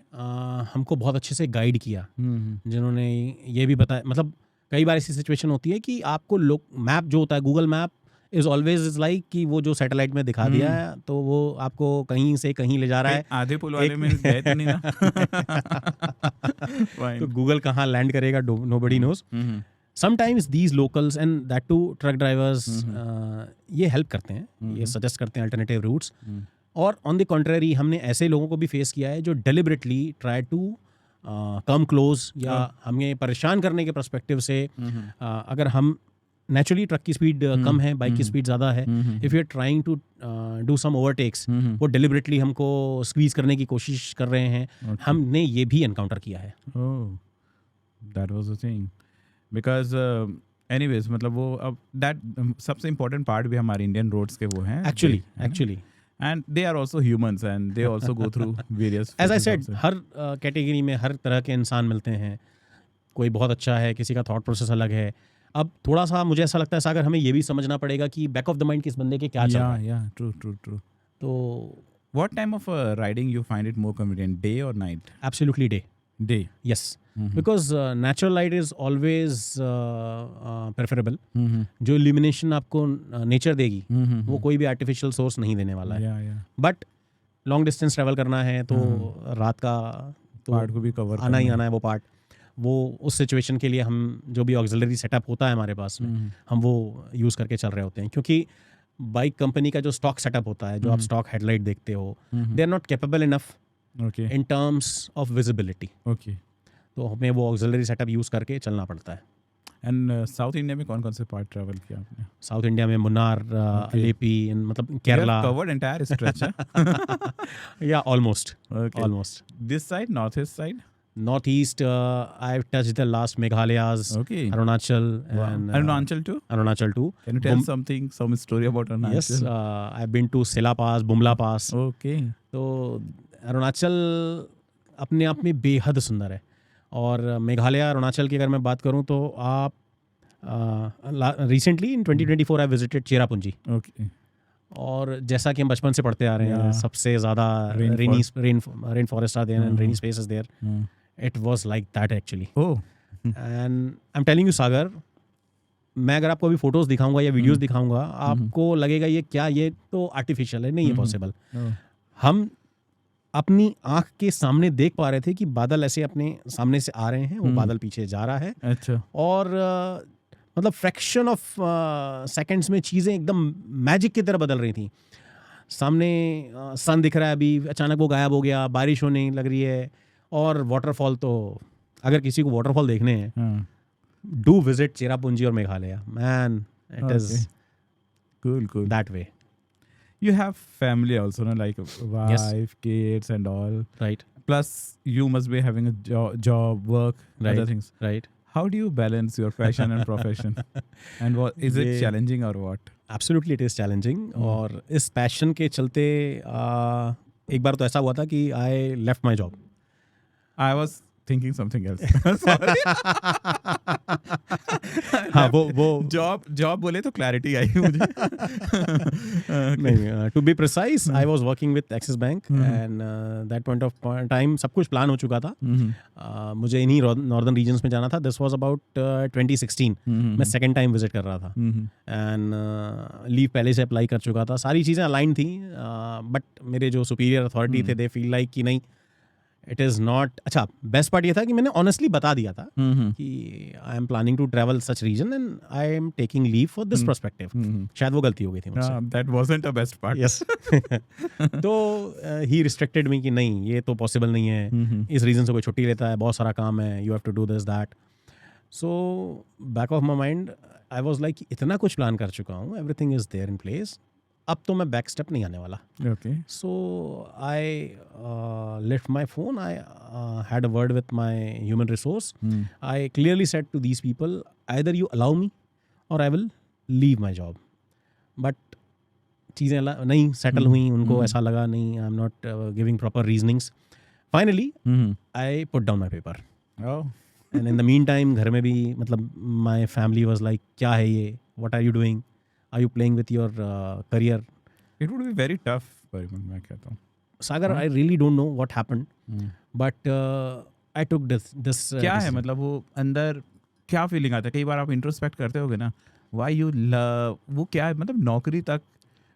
हमको बहुत अच्छे से गाइड किया, जिन्होंने ये भी बताया, मतलब कई बार ऐसी सिचुएशन होती है कि आपको लोग मैप जो होता है, Google map is always is like कि वो जो सैटेलाइट में दिखा दिया है तो वो आपको कहीं से कहीं ले जा रहा है। आधे पुल वाले में गए तो नहीं ना? तो गूगल कहाँ लैंड करेगा, nobody knows. Sometimes these locals and that too truck drivers ये हेल्प करते हैं, ये सजेस्ट करते हैं अल्टरनेटिव रूट्स। और ऑन द कॉन्ट्रेरी हमने ऐसे लोगों को भी फेस किया है जो deliberately try to come close, या हमें परेशान करने के पर्सपेक्टिव से अगर हम नेचुरली ट्रक की स्पीड कम है, बाइक की स्पीड ज़्यादा है, if you are trying to do some overtakes, वो डेलिबरेटली हमको स्क्वीज करने की कोशिश कर रहे हैं। हमने ये भी एनकाउंटर किया है। That was the thing because anyways मतलब वो अब दैट सबसे इम्पोर्टेंट पार्ट भी हमारे इंडियन रोड्स के वो हैं actually and they are also humans and they also go through various as I phases said, also. Her category में हर तरह के इंसान मिलते हैं। कोई बहुत अच्छा है, किसी का थॉट प्रोसेस अलग है। अब थोड़ा सा मुझे ऐसा लगता है सागर, हमें ये भी समझना पड़ेगा कि बैक ऑफ द माइंड किस बंदे के क्या चल रहा है। yeah true तो what time of riding you find it more convenient, day or night? Absolutely day, yes, because natural light is always preferable. जो इल्यूमिनेशन आपको नेचर देगी वो कोई भी आर्टिफिशियल सोर्स नहीं देने वाला है। बट लॉन्ग डिस्टेंस ट्रैवल करना है तो रात का तो पार्ट को भी कवर आना ही आना है। वो पार्ट, वो उस सिचुएशन के लिए हम जो भी ऑक्सिलरी सेटअप होता है हमारे पास में, हम वो यूज़ करके चल रहे होते हैं। क्योंकि बाइक कंपनी का जो स्टॉक सेटअप होता है, जो आप स्टॉक हेडलाइट देखते हो, they are not capable enough in terms of visibility. Okay, तो हमें वो ऑक्सिलरी सेटअप यूज़ करके चलना पड़ता है। एंड साउथ इंडिया में कौन कौन से पार्ट ट्रैवल किया आपने? साउथ इंडिया में मुन्नार, अलेपी, मतलब केरला, कवर्ड एंटायर स्ट्रेच या almost this side, north east side, north east. I have touched the last Meghalayas, okay, Arunachal and Arunachal too. Can you tell some story about Arunachal? Yes, I have been to Sela Pass, Bumla Pass. Okay. तो अरुणाचल अपने आप में बेहद सुंदर है। और मेघालय, अरुणाचल की अगर मैं बात करूं तो आप recently in 2024 I visited Cherrapunji. Okay. और जैसा कि हम बचपन से पढ़ते आ रहे हैं, सबसे ज़्यादा rain forest are there and rainy space is there. It was like that actually. Oh. And I am telling you Sagar, मैं अगर आपको अभी फोटोज दिखाऊंगा या वीडियोस दिखाऊंगा, आपको लगेगा ये क्या, ये तो आर्टिफिशियल है, नहीं है पॉसिबल। हम अपनी आंख के सामने देख पा रहे थे कि बादल ऐसे अपने सामने से आ रहे हैं, वो बादल पीछे जा रहा है। अच्छा। और मतलब फ्रैक्शन ऑफ सेकंड्स में चीज़ें एकदम मैजिक की तरह बदल रही थी। सामने सन दिख रहा है, अभी अचानक वो गायब हो गया, बारिश होने लग रही है। और वाटरफॉल, तो अगर किसी को वाटरफॉल देखने हैं, डू विजिट चेरापूंजी और Meghalaya, man, it is cool that way. You have family also, no? Like wife, kids and all. Right. Plus you must be having a job, work, other things. Right. How do you balance your passion and profession? And what is it challenging or what? Absolutely it is challenging. और इस passion के चलते एक बार तो ऐसा हुआ था कि I left my job. I was thinking something else. Sorry. हाँ, वो जॉब बोले तो क्लैरिटी आई मुझे। नहीं, to be precise, I was working with Axis Bank and that point of time सब कुछ प्लान हो चुका था। मुझे इन्हीं नॉर्दर्न रीजन्स में जाना था। This was about 2016। मैं सेकंड टाइम विजिट कर रहा था एंड लीव पहले से अप्लाई कर चुका था, सारी चीज़ें अलाइन थी। बट मेरे जो सुपीरियर अथॉरिटी थे, दे फील लाइक कि नहीं, इट इज़ नॉट। अच्छा, बेस्ट पार्ट ये था कि मैंने ऑनेस्टली बता दिया था कि I am planning to travel such region and I am taking leave for this perspective. शायद वो गलती हो गई थी मुझसे। That wasn't a best part. Yes. तो ही रिस्ट्रिक्टेड मी कि नहीं, ये तो पॉसिबल नहीं है, इस रीजन से कोई छुट्टी लेता है, बहुत सारा काम है, you have to do this that. So back of my mind I was like, इतना कुछ प्लान कर चुका हूँ, everything is there in place, अब तो मैं बैक स्टेप नहीं आने वाला। Okay. So I left my phone. I had a word with my human resource. I clearly said to these people, either you allow me or I will leave my job. But चीज़ें नहीं settle हुई, उनको ऐसा लगा नहीं, आई am not giving proper reasonings. Finally I put down my paper. And in the mean time घर में भी मतलब माई फैमिली वॉज लाइक क्या है ये, what are you doing, are you playing with your career. It would be very tough, मैं कहता हूँ Sagar. I really don't know what happened, but I took this. क्या है मतलब वो अंदर क्या फीलिंग आता है? कई बार आप इंट्रोस्पेक्ट करते होगे ना, व्हाई यू लव, वो क्या है मतलब नौकरी तक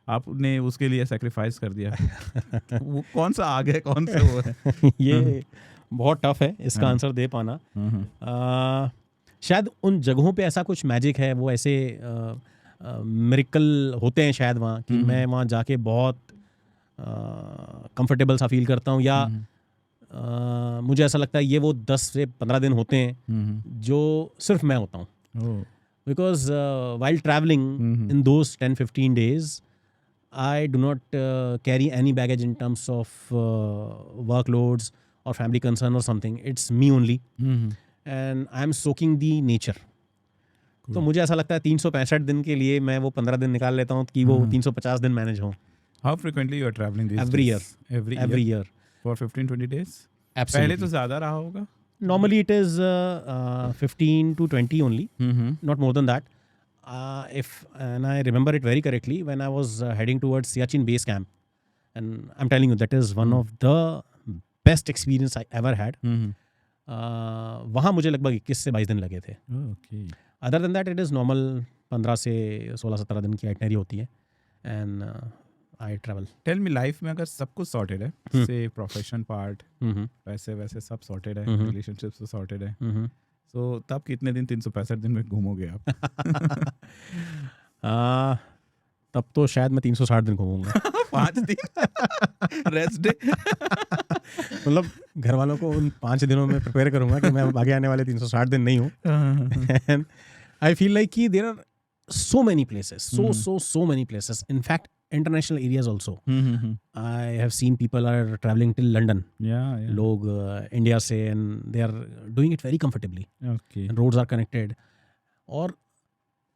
आपने उसके लिए सेक्रीफाइस कर दिया. वो कौन सा आगे है, कौन सा वो है? ये बहुत टफ है इसका आंसर दे पाना. शायद उन जगहों पे ऐसा कुछ मैजिक है, वो ऐसे मिरेकल होते हैं शायद वहाँ कि मैं वहाँ जाके बहुत कंफर्टेबल सा फील करता हूँ, या मुझे ऐसा लगता है ये वो 10 से 15 दिन होते हैं जो सिर्फ मैं होता हूँ. Because while travelling in those 10-15 days I do not carry any baggage in terms of workloads or family concern or something. It's me only. And I am soaking the nature. तो मुझे ऐसा लगता है 365 दिन के लिए मैं वो 15 दिन निकाल लेता हूँ कि वो 350 दिन मैनेज हो. How frequently you are traveling these Every days? year. Every year. For 15-20 days? Absolutely. पहले तो ज़्यादा रहा होगा. Normally it is 15 to 20 only. Not more than that. And I remember it very correctly when I was heading towards Siachen base camp, and I'm telling you that is one of the best experience I ever had. वहाँ मुझे लगभग 21 से 22 दिन लगे थे. Other than that it is normal 15 से 16-17 दिन की आइटनरी होती है. And I travel. Tell me, life में अगर सब कुछ सॉर्टेड है, से प्रोफेशन पार्ट, पैसे वैसे सब सॉर्टेड है, रिलेशनशिप्स तो सॉर्टेड है, तो तब कितने दिन 365 दिन में घूमोगे आप? तब तो शायद मैं 360 दिन घूमूंगा. 5 दिन रेस्ट डे. मतलब घर वालों को उन 5 दिनों में प्रिपेयर करूंगा कि मैं आगे आने वाले 360 दिन नहीं हूँ. एंड आई फील लाइक कि there are so many places, so many places. In fact, international areas also. I have seen people are traveling till London. Yeah. लोग इंडिया से, and they are doing it very comfortably. Okay. And roads are connected. और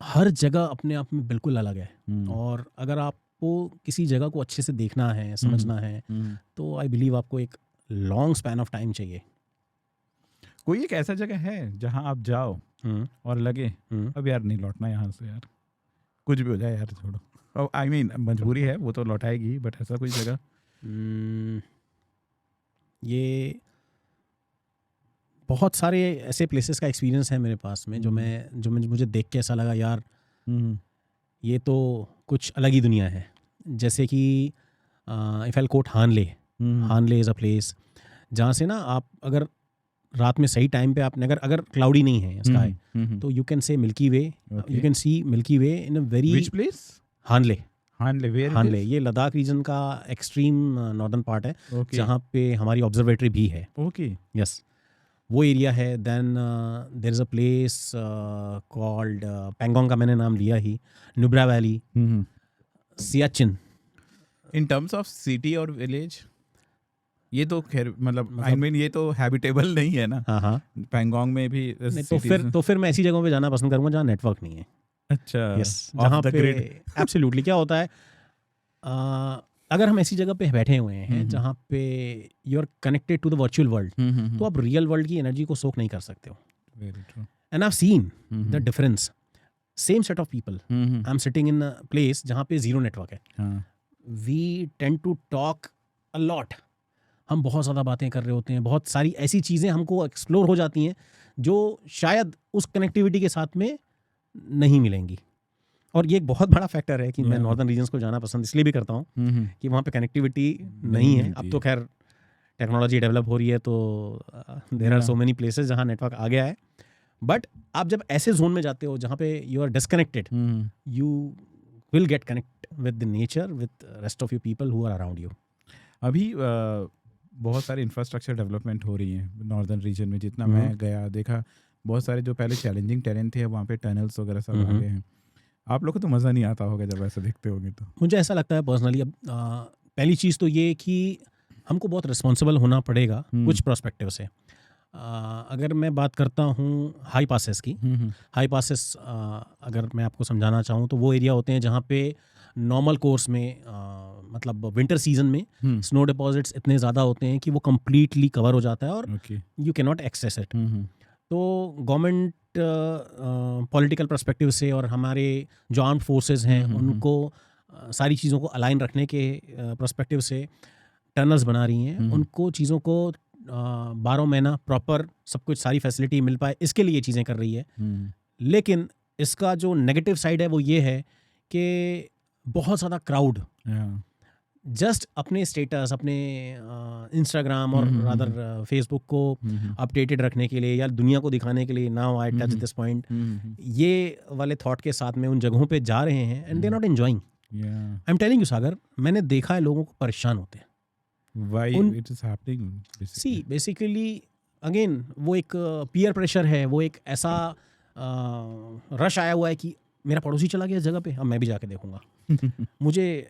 हर जगह अपने आप में बिल्कुल अलग है. और अगर आपको किसी जगह को अच्छे से देखना है, समझना है, तो आई बिलीव आपको एक लॉन्ग स्पैन ऑफ टाइम चाहिए. कोई एक ऐसा जगह है जहाँ आप जाओ और लगे अब यार नहीं लौटना यहाँ से, यार कुछ भी हो जाए यार छोड़ो, आई मीन मजबूरी है वो तो लौटाएगी, बट ऐसा कोई जगह? ये बहुत सारे ऐसे प्लेसेस का एक्सपीरियंस है मेरे पास में जो मुझे देख के ऐसा लगा यार ये तो कुछ अलग ही दुनिया है. जैसे कि if I quote Hanle. Hanle is a place जहाँ से ना आप अगर रात में सही टाइम पे आपने अगर क्लाउडी नहीं है स्काई, तो you can say milky way, you can see milky way in a very. Which place? Hanle. Hanle ये लद्दाख रीजन का एक्सट्रीम नॉर्दर्न पार्ट है, जहाँ पे हमारी ऑब्जर्वेटरी भी है. ओके. यस, वो एरिया है. Then there is a place called Pangong का मैंने नाम लिया ही, Nubra valley, Siachen. In terms of city और विलेज ये तो खैर मतलब आई मीन ये तो हैबिटेबल नहीं है ना. हाँ. पेंगोंग में भी तो फिर मैं ऐसी जगहों पे जाना पसंद करूंगा जहाँ नेटवर्क नहीं है. अच्छा. यस, जहाँ पे एब्सोल्युटली क्या होता है, अगर हम ऐसी जगह पे बैठे हुए हैं जहाँ पे you are connected to the virtual world, तो आप रियल वर्ल्ड की एनर्जी को सोक नहीं कर सकते हो. Very true. And I have seen the difference. Same set of people, I am sitting in a place जहाँ पे जीरो नेटवर्क है. We tend to talk a lot. हम बहुत ज़्यादा बातें कर रहे होते हैं, बहुत सारी ऐसी चीज़ें हमको एक्सप्लोर हो जाती हैं जो शायद उस कनेक्टिविटी के साथ में नहीं मिलेंगी. और ये एक बहुत बड़ा फैक्टर है कि मैं नॉर्दर्न रीजन्स को जाना पसंद इसलिए भी करता हूँ कि वहाँ पे कनेक्टिविटी नहीं है. अब तो खैर टेक्नोलॉजी डेवलप हो रही है, तो there are so many places जहाँ नेटवर्क आ गया है. बट आप जब ऐसे जोन में जाते हो जहाँ पे you are disconnected, you will get connect with the nature, with rest of you people who are around you. अभी बहुत सारी इंफ्रास्ट्रक्चर डेवलपमेंट हो रही है नॉर्दर्न रीजन में. जितना मैं गया देखा, बहुत सारे जो पहले चैलेंजिंग टेरेन थे वहाँ पे टनल्स वगैरह सब आ गए हैं. आप लोग को तो मज़ा नहीं आता होगा जब ऐसा देखते होंगे. तो मुझे ऐसा लगता है पर्सनली, अब पहली चीज़ तो ये कि हमको बहुत रिस्पॉन्सिबल होना पड़ेगा कुछ पर्सपेक्टिव से. अगर मैं बात करता हूँ हाई पासेस की, हाई पासेस अगर मैं आपको समझाना चाहूँ तो वो एरिया होते हैं जहाँ पे नॉर्मल कोर्स में मतलब विंटर सीजन में स्नो डिपॉजिट्स इतने ज़्यादा होते हैं कि वो कम्प्लीटली कवर हो जाता है और you can not access it. तो गवर्नमेंट पॉलिटिकल पर्सपेक्टिव से और हमारे जो आर्म्ड फोर्सेस हैं उनको सारी चीज़ों को अलाइन रखने के पर्सपेक्टिव से टनल्स बना रही हैं, उनको चीज़ों को 12 महीना प्रॉपर सब कुछ सारी फैसिलिटी मिल पाए, इसके लिए ये चीज़ें कर रही है। लेकिन इसका जो नेगेटिव साइड है वो ये है कि बहुत ज़्यादा क्राउड जस्ट अपने स्टेटस, अपने इंस्टाग्राम और रादर फेसबुक को अपडेटेड रखने के लिए या दुनिया को दिखाने के लिए, now I touch this point, ये वाले थॉट के साथ में उन जगहों पे जा रहे हैं and they are not enjoying. I am telling you Sagar, मैंने देखा है लोगों को परेशान होते हैं। Why it is happening? See, basically again वो एक पीयर प्रेशर है, वो एक ऐसा रश आया हुआ है कि मेरा पड़ोसी चला गया इस जगह पे, अब मैं भी जाके देखूंगा। मुझे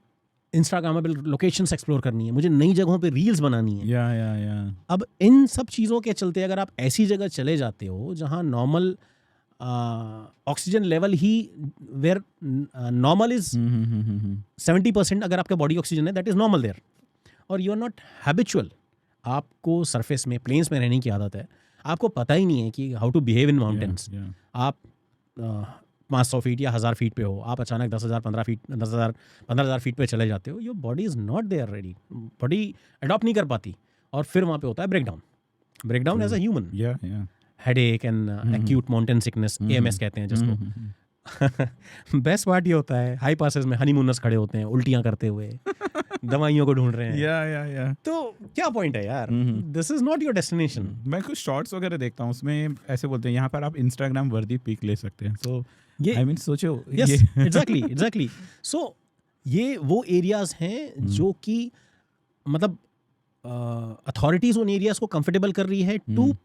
इंस्टाग्रामेबल लोकेशंस एक्सप्लोर करनी है, मुझे नई जगहों पे रील्स बनानी है। अब इन सब चीज़ों के चलते अगर आप ऐसी जगह चले जाते हो जहाँ नॉर्मल ऑक्सीजन लेवल ही वेयर नॉर्मल इज 70%, अगर आपका बॉडी ऑक्सीजन है दैट इज नॉर्मल देयर, और यू आर नॉट हैबिचुअल, आपको सरफेस में प्लेन्स में रहने की आदत है, आपको पता ही नहीं है कि how to behave in mountains. आप 500 फीट या 1000 फीट पे हो, आप अचानक 10,000 15,000 फीट पे चले जाते हो, your body is not there ready, body adopt नहीं कर पाती, और फिर वहाँ पे होता है breakdown as a human, headache and acute mountain sickness, AMS कहते हैं जिसको। बेस्ट पार्ट ये होता है हाई पासेस में हनीमूनर्स खड़े होते हैं उल्टियाँ करते हुए, दवाइयों को ढूंढ रहे हैं। तो क्या पॉइंट है यार, this is not your destination. मैं कुछ शॉर्ट्स वगैरह देखता हूँ, उसमें ऐसे बोलते हैं यहाँ पर आप इंस्टाग्राम वर्दी पिक ले सकते हैं। सो आई मीन सोचो, एग्जैक्टली। सो ये वो एरियाज हैं जो कि मतलब अथॉरिटीज उन एरियाज को कंफर्टेबल कर रही है टू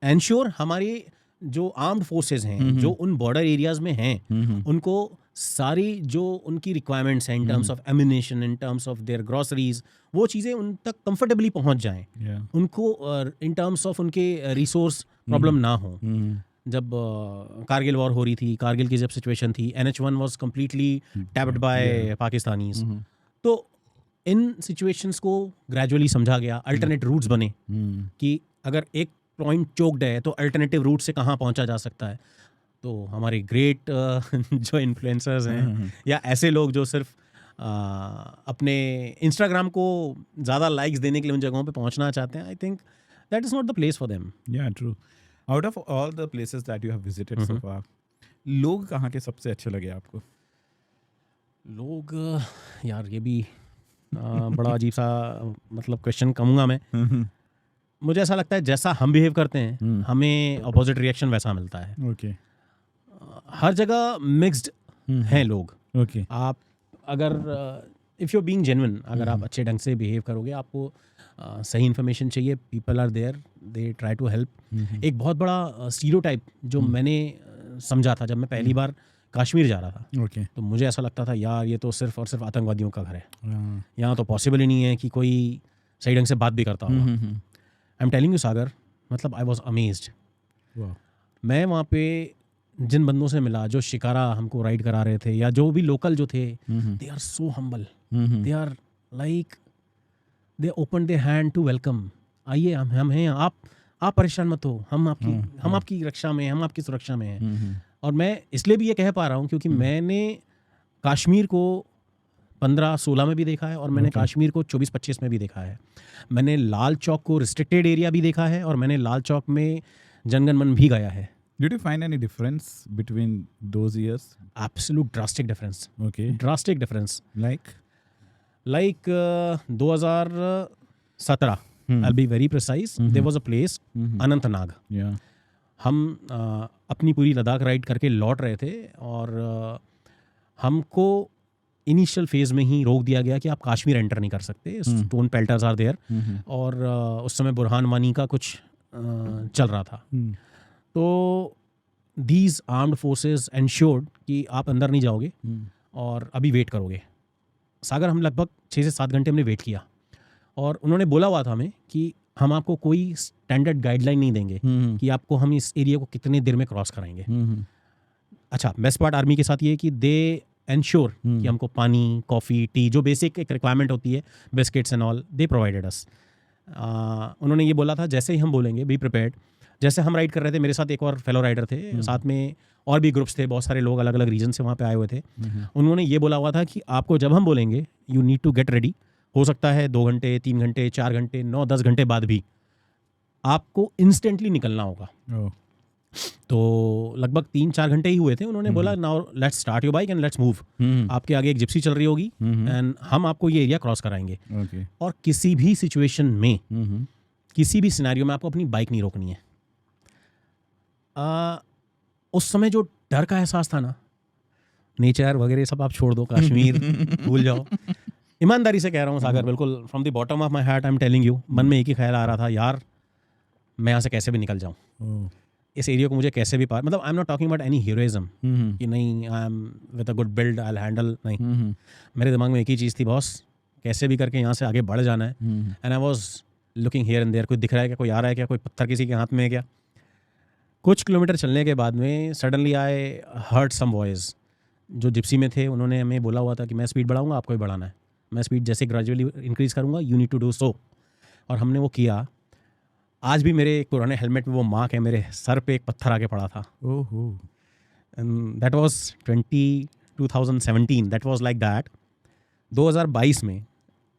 एंश्योर हमारे जो आर्म्ड फोर्सेस हैं जो उन बॉर्डर एरियाज में हैं उनको सारी जो उनकी रिक्वायरमेंट्स हैं इन terms of ammunition, in terms of their groceries, वो चीज़ें उन तक कंफर्टेबली पहुंच जाएं, उनको इन टर्म्स ऑफ उनके रिसोर्स प्रॉब्लम ना हो। जब कारगिल वॉर हो रही थी, कारगिल की जब सिचुएशन थी, NH1 was completely tapped by Pakistanis, तो इन सिचुएशंस को ग्रेजुअली समझा गया, अल्टरनेट रूट्स बने कि अगर एक पॉइंट चोक्ड है तो अल्टरनेटिव रूट से कहाँ पहुंचा जा सकता है। तो हमारे ग्रेट जो इन्फ्लुएंसर्स हैं या ऐसे लोग जो सिर्फ अपने इंस्टाग्राम को ज़्यादा लाइक्स देने के लिए उन जगहों पे पहुंचना चाहते हैं, I think that is not the place for them. Yeah true. Out of all the places that you have visited so far, लोग कहाँ के सबसे अच्छे लगे आपको? लोग यार ये भी बड़ा अजीब सा मतलब क्वेश्चन कहूँगा मैं। मुझे ऐसा लगता है जैसा हम बिहेव करते हैं हमें अपोजिट रिएक्शन वैसा मिलता है। हर जगह मिक्स्ड हैं लोग। आप अगर if you are being genuine, अगर आप अच्छे ढंग से बिहेव करोगे, आपको सही इन्फॉर्मेशन चाहिए, people are there, they try to help. एक बहुत बड़ा स्टीरियोटाइप जो मैंने समझा था जब मैं पहली बार कश्मीर जा रहा था, तो मुझे ऐसा लगता था यार ये तो सिर्फ और सिर्फ आतंकवादियों का घर है, यहाँ तो पॉसिबल ही नहीं है कि कोई सही ढंग से बात भी करता होगा। आई एम टेलिंग यू सागर, मतलब आई वॉज अमेज्ड। मैं वहाँ पे जिन बंदों से मिला जो शिकारा हमको राइड करा रहे थे या जो भी लोकल जो थे, they are so humble, they are like they open the hand to welcome, आइए हम हैं, आप परेशान मत हो, हम आपकी रक्षा में, हम आपकी सुरक्षा में हैं। और मैं इसलिए भी ये कह पा रहा हूँ क्योंकि मैंने कश्मीर को 15-16 में भी देखा है और मैंने कश्मीर को 24-25 में भी देखा है। मैंने लाल चौक को रिस्ट्रिक्टेड एरिया भी देखा है और मैंने लाल चौक में जनगण मन भी गाया है। Did you find any difference between those years? Absolute drastic difference. Okay. Drastic difference. Like 2017. I'll be very precise. There was a place, Anantnag. Yeah. हम अपनी पूरी लद्दाख राइड करके लौट रहे थे और हमको इनिशियल फेज में ही रोक दिया गया कि आप कश्मीर एंटर नहीं कर सकते, स्टोन पेल्टर्स आर देयर। और उस समय बुरहान वानी का कुछ चल रहा था। तो दीज आर्म्ड फोर्सेस एंश्योर्ड कि आप अंदर नहीं जाओगे और अभी वेट करोगे। सागर हम लगभग 6 से 7 घंटे हमने वेट किया और उन्होंने बोला हुआ था हमें कि हम आपको कोई स्टैंडर्ड गाइडलाइन नहीं देंगे कि आपको हम इस एरिया को कितने देर में क्रॉस कराएंगे। अच्छा, बेस्ट पार्ट आर्मी के साथ ये है कि दे एंश्योर कि हमको पानी, कॉफ़ी, टी, जो बेसिक एक रिक्वायरमेंट होती है, biscuits and all, they provided अस। उन्होंने ये बोला था जैसे ही हम बोलेंगे बी प्रिपेयर्ड। जैसे हम राइड कर रहे थे, मेरे साथ एक और फेलो राइडर थे, साथ में और भी ग्रुप्स थे, बहुत सारे लोग अलग अलग रीजन से वहाँ पे आए हुए थे। उन्होंने ये बोला हुआ था कि आपको जब हम बोलेंगे you need to get ready. हो सकता है 2 घंटे, 3 घंटे, 4 घंटे, 9-10 घंटे बाद भी आपको इंस्टेंटली निकलना होगा। तो लगभग 3-4 घंटे ही हुए थे। उन्होंने बोला now let's start your bike and let's move. आपके आगे एक जिप्सी चल रही होगी एंड हम आपको ये एरिया क्रॉस कराएंगे। और किसी भी सिचुएशन में, किसी भी सिनेरियो में आपको अपनी बाइक नहीं रोकनी है। उस समय जो डर का एहसास था ना, नेचर वगैरह सब आप छोड़ दो, कश्मीर भूल जाओ। ईमानदारी से कह रहा हूँ सागर, बिल्कुल from the bottom of my heart I am telling you, मन में एक ही ख्याल आ रहा था, यार मैं यहाँ से कैसे भी निकल जाऊँ, इस एरिया को मुझे कैसे भी पार, मतलब आई am not talking about any heroism कि नहीं I am with a good build I will handle, नहीं। मेरे दिमाग में एक ही चीज़ थी, बॉस कैसे भी करके यहाँ से आगे बढ़ जाना है। And I was looking here and there, कोई दिख रहा है क्या, कोई आ रहा है क्या, कोई पत्थर किसी के हाथ में है क्या। कुछ किलोमीटर चलने के बाद में suddenly I heard some voice. जो जिप्सी में थे उन्होंने हमें बोला हुआ था कि मैं स्पीड बढ़ाऊंगा, आपको भी बढ़ाना है, मैं स्पीड जैसे ग्रेजुअली इंक्रीज़ करूँगा, you need to do so. और हमने वो किया। आज भी मेरे एक पुराने हेलमेट में वो मार्क है, मेरे सर पे एक पत्थर आके पड़ा था। That was 2017, that was like that. 2022 में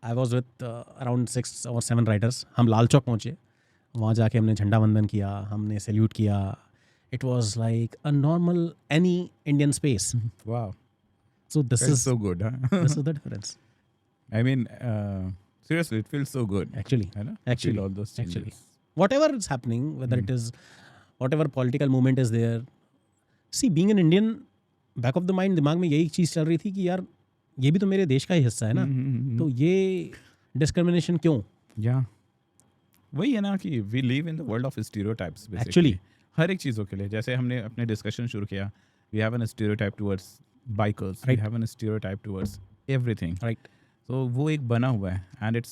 I was with around 6 or 7 Riders. हम लाल चौक पहुँचे, वहाँ जाके हमने झंडा वंदन किया, हमने सैल्यूट किया। It was like a normal any Indian space. Wow, so this is so good, huh? This is the difference. I mean, seriously, it feels so good. Actually, है ना? actually, Feel all those changes. actually. Whatever is happening, whether it is whatever political movement is there, see, being an Indian, back of the mind, दिमाग में यही चीज़ चल रही थी कि यार ये भी तो मेरे देश का ही हिस्सा है ना, तो ये डिस्क्रिमिनेशन क्यों? Yeah. वही है ना कि we live in the world of stereotypes basically. Actually. हर एक चीज़ों के लिए, जैसे हमने अपने डिस्कशन शुरू किया, we have a stereotype towards bikers, we Right. have a stereotype towards everything. Right. तो वो एक बना हुआ है, and it's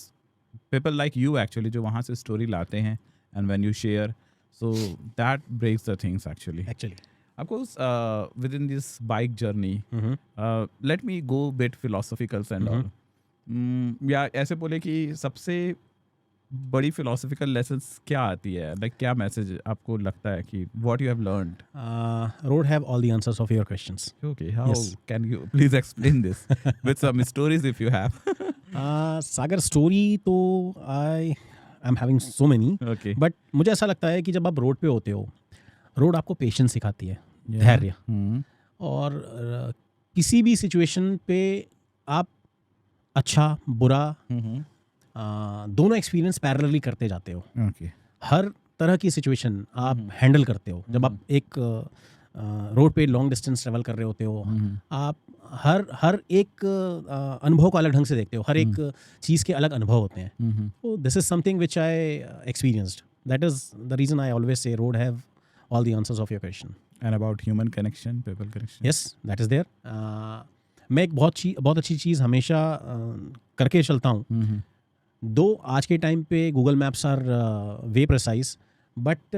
people like you actually जो वहाँ से स्टोरी लाते हैं, and when you share, so that breaks the things actually. Actually. Of course, within this bike journey, let me go bit philosophical and all. या ऐसे बोले कि सबसे बड़ी philosophical lessons क्या आती है, like क्या मैसेज आपको लगता है कि what you have learned? Road have all the answers of your questions. Okay, how Yes. can you please explain this with some stories if you have? Sagar story तो I am having so many, Okay. But मुझे ऐसा लगता है कि जब आप road पे होते हो, रोड आपको पेशेंस सिखाती है, धैर्य। और किसी भी सिचुएशन पे आप अच्छा बुरा दोनों एक्सपीरियंस पैरेलली करते जाते हो। Okay. हर तरह की सिचुएशन आप हैंडल करते हो। जब आप एक रोड पे लॉन्ग डिस्टेंस ट्रेवल कर रहे होते हो, आप हर एक अनुभव को अलग ढंग से देखते हो, हर एक चीज़ के अलग अनुभव होते हैं। तो this is something which I experienced, that is the reason I always say road have all the answers of your question. And about human connection, people connection. Yes, that is there. मैं एक बहुत अच्छी चीज़ हमेशा करके चलता हूँ। दो आज के टाइम पे Google Maps are way precise, but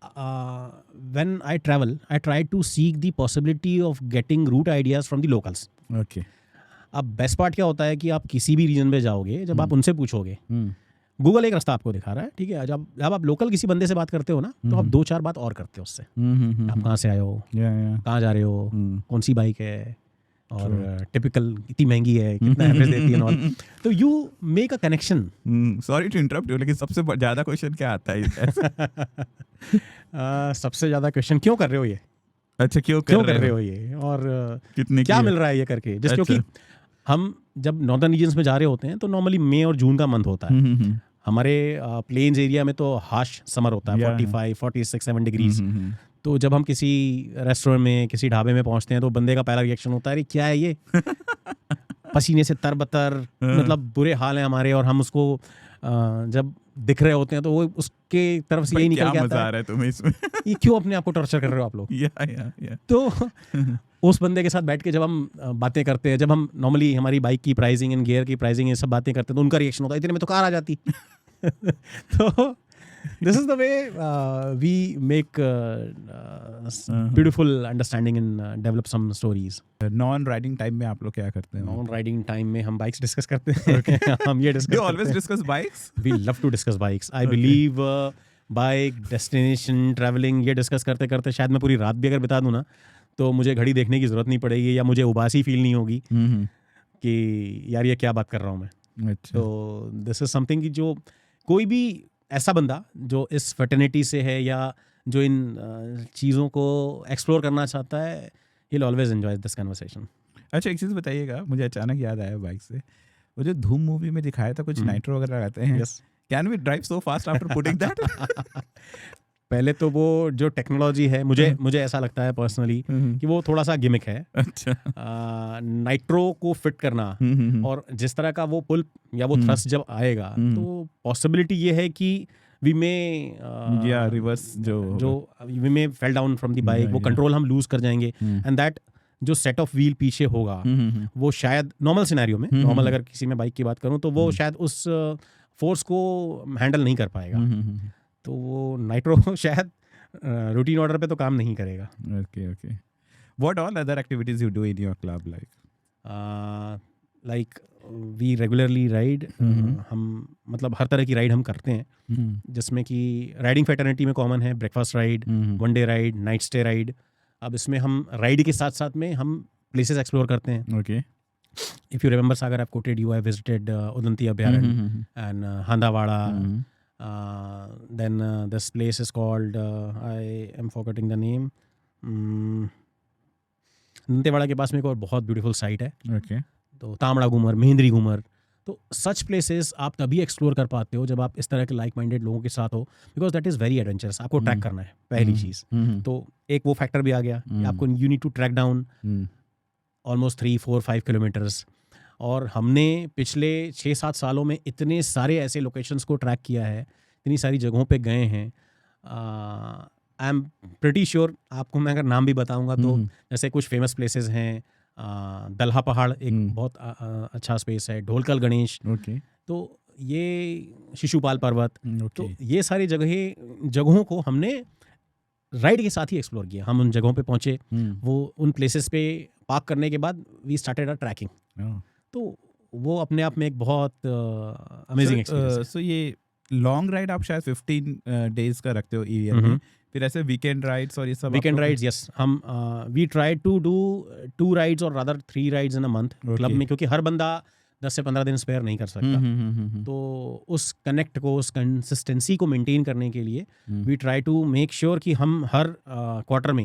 when I travel I try to seek the possibility of getting route ideas from the locals. Okay. अब बेस्ट पार्ट क्या होता है कि आप किसी भी रीजन पे जाओगे, जब आप उनसे पूछोगे, गूगल एक रास्ता आपको दिखा रहा है, ठीक है। जब आप लोकल किसी बंदे से बात करते हो ना, तो आप 2-4 बात और करते हो उससे। आप कहाँ से आए हो, Yeah. कहाँ जा रहे हो, कौन सी बाइक है, और टिपिकल कितनी महंगी है, कितना एवरेज देती है और तो you make a connection. Sorry to interrupt you, लेकिन सबसे ज़्यादा क्वेश्चन क्या आता है? सबसे ज़्यादा क्वेश्चन क्यों कर रहे हो ये, अच्छा, क्यों कर कर रहे हो ये, और कितने क्या की मिल रहा है ये करके। जस्ट अच्छा। क्योंकि हम जब नॉर्दर्न रीजन्स में जा रहे होते हैं तो नॉर्मली मई और जून का मंथ होता है। हमारे प्लेन्स एरिया में तो हार्श समर होता है, 45, 46, 7 डिग्रीज। तो जब हम किसी रेस्टोरेंट में, किसी ढाबे में पहुंचते हैं, तो बंदे का पहला रिएक्शन होता है, अरे क्या है ये, पसीने से तरबतर, मतलब बुरे हाल है हमारे। और हम उसको जब दिख रहे होते हैं तो वो उसके तरफ से यही निकल के आता है, रहा है तुम्हें इसमें? ये क्यों अपने आप को टॉर्चर कर रहे हो आप लोग। या तो उस बंदे के साथ बैठ के जब हम बातें करते हैं, जब हम नॉर्मली हमारी बाइक की प्राइसिंग एंड गियर की प्राइसिंग ये सब बातें करते हैं, तो उनका रिएक्शन होता है, इतने में तो कार आ जाती। तो this is the way we make beautiful understanding and develop some stories. Non riding time में आप लोग क्या करते हैं? नॉन राइडिंग टाइम में हम बाइक्स डिस्कस करते हैं. हम ये discuss You always discuss bikes? We love to discuss bikes. I believe bike, destination, travelling, ये डिस्कस करते करते शायद मैं पूरी रात भी अगर बिता दूं ना, तो मुझे घड़ी देखने की ज़रूरत नहीं पड़ेगी, या मुझे उबासी फील नहीं होगी कि यार ये क्या बात कर रहा हूँ मैं. अच्छा. तो दिस इज समथिंग कि जो कोई भी ऐसा बंदा जो इस फर्टिनिटी से है या जो इन चीज़ों को एक्सप्लोर करना चाहता है, he will always enjoy this conversation. अच्छा, एक चीज़ बताइएगा, मुझे अचानक याद आया बाइक से, वो जो धूम मूवी में दिखाया था कुछ नाइट्रो वगैरह रहते हैं. Yes. Can we drive so fast after putting that? पहले तो वो जो टेक्नोलॉजी है, मुझे ऐसा लगता है पर्सनली कि वो थोड़ा सा गिमिक है. अच्छा. नाइट्रो को फिट करना और जिस तरह का वो पुल या वो थ्रस्ट जब आएगा, तो पॉसिबिलिटी ये है कि वी में रिवर्स जो वी में fell down from the bike, वो कंट्रोल हम लूज कर जाएंगे, एंड दैट जो सेट ऑफ व्हील पीछे होगा वो शायद नॉर्मल सिनेरियो में, नॉर्मल अगर किसी में बाइक की बात करूं, तो वो शायद उस फोर्स को हैंडल नहीं कर पाएगा. तो वो नाइट्रो शायद रूटीन ऑर्डर पे तो काम नहीं करेगा. Okay. What all other activities you do in your club? Like we regularly ride. हम मतलब हर तरह की राइड हम करते हैं, जिसमें कि राइडिंग फैटर्निटी में कॉमन है breakfast ride, one day ride, night stay ride. अब इसमें हम राइड के साथ साथ में हम प्लेसेस एक्सप्लोर करते हैं. Okay. If you remember Sagar, I've quoted you, I visited Udanti Abhyaranya and Handawada. Then this place is called, I am forgetting the name. Dantewada के पास में एक और बहुत ब्यूटीफुल साइट है. ओके. तो तामड़ा घूमर, महेंद्री घूमर. तो सच प्लेसेस आप तभी एक्सप्लोर कर पाते हो जब आप इस तरह के लाइक माइंडेड लोगों के साथ हो, because that is very adventurous. आपको ट्रैक करना है पहली चीज़, तो एक वो फैक्टर भी आ गया कि आपको you need to track down almost 3, 4, 5 kilometres. और हमने पिछले 6-7 सालों में इतने सारे ऐसे लोकेशंस को ट्रैक किया है, इतनी सारी जगहों पे गए हैं. आई एम प्रिटी श्योर आपको मैं अगर नाम भी बताऊंगा तो जैसे कुछ फेमस प्लेसेस हैं, दल्हा पहाड़ एक बहुत अच्छा स्पेस है, ढोलकल गणेश, तो ये शिशुपाल पर्वत. तो ये सारी जगहों को हमने राइड के साथ ही एक्सप्लोर किया. हम उन जगहों पे पहुंचे, वो उन प्लेसेस पे पार्क करने के बाद वी स्टार्टेड अ ट्रैकिंग. तो वो अपने आप में एक बहुत अमेजिंग एक्सपीरियंस है. सो ये लॉन्ग राइड आप शायद 15 डेज का रखते हो ईयर में, फिर ऐसे वीकेंड राइड्स और ये सब? Weekend rides, yes. हम we try to do 2 rides और rather 3 rides in a month club में, क्योंकि हर बंदा 10 से 15 दिन स्पेयर नहीं कर सकता. तो उस कनेक्ट को, उस कंसिस्टेंसी को मेंटेन करने के लिए we try to make sure कि हम हर क्वार्टर में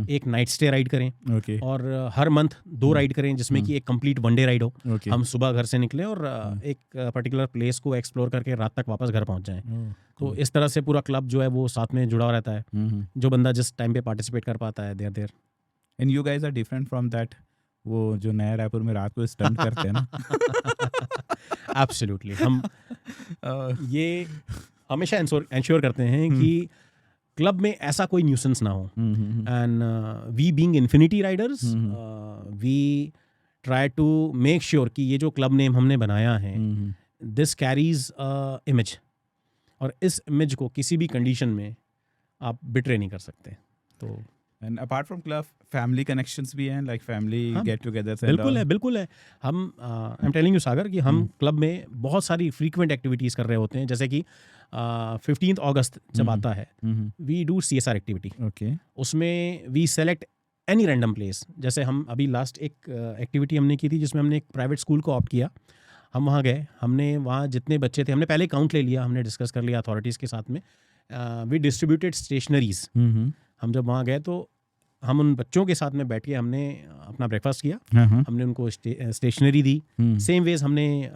एक नाइट स्टे राइड करें, और हर मंथ 2 राइड करें, जिसमें कि एक कंप्लीट वनडे राइड हो. हम सुबह घर से निकले और एक पर्टिकुलर प्लेस को एक्सप्लोर करके रात तक वापस घर पहुंच जाएं. तो इस तरह से पूरा क्लब जो है वो साथ में जुड़ा रहता है. जो बंदा जिस टाइम पे पार्टिसिपेट कर पाता है, there. And you guys are different from that, वो जो नया रायपुर में रात को स्टंट करते हैं ना. एब्सोल्युटली. हम ये हमेशा इंश्योर करते हैं कि क्लब में ऐसा कोई न्यूसेंस ना हो. And we being infinity riders, we try to make sure कि ये जो क्लब नेम हमने बनाया है, दिस कैरीज इमेज, और इस इमेज को किसी भी कंडीशन में आप बिट्रे नहीं कर सकते. तो And apart from club, family connections भी हैं, like family get togethers. बिल्कुल है. हम आई एम टेलिंग यू सागर कि हम क्लब में बहुत सारी फ्रीक्वेंट एक्टिविटीज़ कर रहे होते हैं. जैसे कि 15 अगस्त जब आता है, we do CSR activity. Okay. उसमें we select any random place. जैसे हम अभी लास्ट एक एक्टिविटी हमने की थी जिसमें हमने एक प्राइवेट स्कूल को ऑप्ट किया. हम वहाँ गए, हमने वहाँ जितने बच्चे थे हमने पहले काउंट ले लिया, हमने डिस्कस कर लिया अथॉरिटीज़ के साथ में. We distributed stationeries. हम जब वहाँ गए तो हम उन बच्चों के साथ में बैठ के हमने अपना ब्रेकफास्ट किया. हमने उनको स्टेशनरी दी. सेम वेज हमने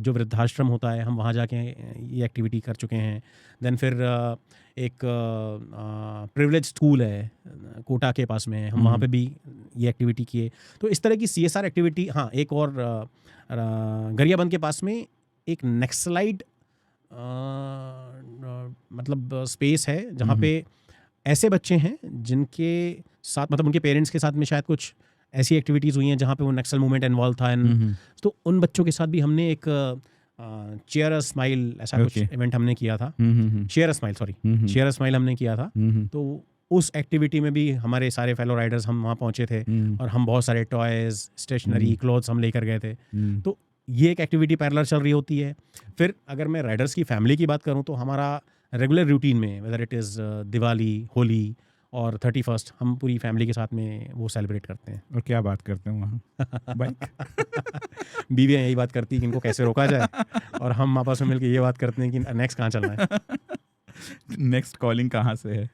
जो वृद्धाश्रम होता है, हम वहाँ जाके ये एक्टिविटी कर चुके हैं. देन फिर एक प्रिविलेज स्कूल है कोटा के पास में, हम वहाँ पे भी ये एक्टिविटी किए. तो इस तरह की CSR एक्टिविटी. हाँ, एक और गरियाबंद के पास में एक नेक्सलाइट मतलब स्पेस है जहाँ पे ऐसे बच्चे हैं जिनके साथ, मतलब उनके पेरेंट्स के साथ में शायद कुछ ऐसी एक्टिविटीज़ हुई हैं जहाँ पे वो नक्सल मूवमेंट इन्वॉल्व था. तो उन बच्चों के साथ भी हमने एक शेयर अ स्माइल ऐसा कुछ Okay. इवेंट हमने किया था, share a smile, sorry, share a smile हमने किया था। तो उस एक्टिविटी में भी हमारे सारे फेलो राइडर्स हम वहाँ पहुँचे थे और हम बहुत सारे टॉयज़, स्टेशनरी, क्लोथ्स हम लेकर गए थे। तो ये एक एक्टिविटी पैरेलल चल रही होती है। फिर अगर मैं राइडर्स की फैमिली की बात करूँ तो हमारा रेगुलर रूटीन में whether it is Diwali, Holi और 31st हम पूरी फैमिली के साथ में वो सेलिब्रेट करते हैं। और क्या बात करते हैं वहाँ? बाइक? बीवियाँ यही बात करती हैं कि इनको कैसे रोका जाए और हम आपस में मिलकर ये बात करते हैं कि नेक्स्ट कहाँ चलना है। नेक्स्ट कॉलिंग कहाँ से है?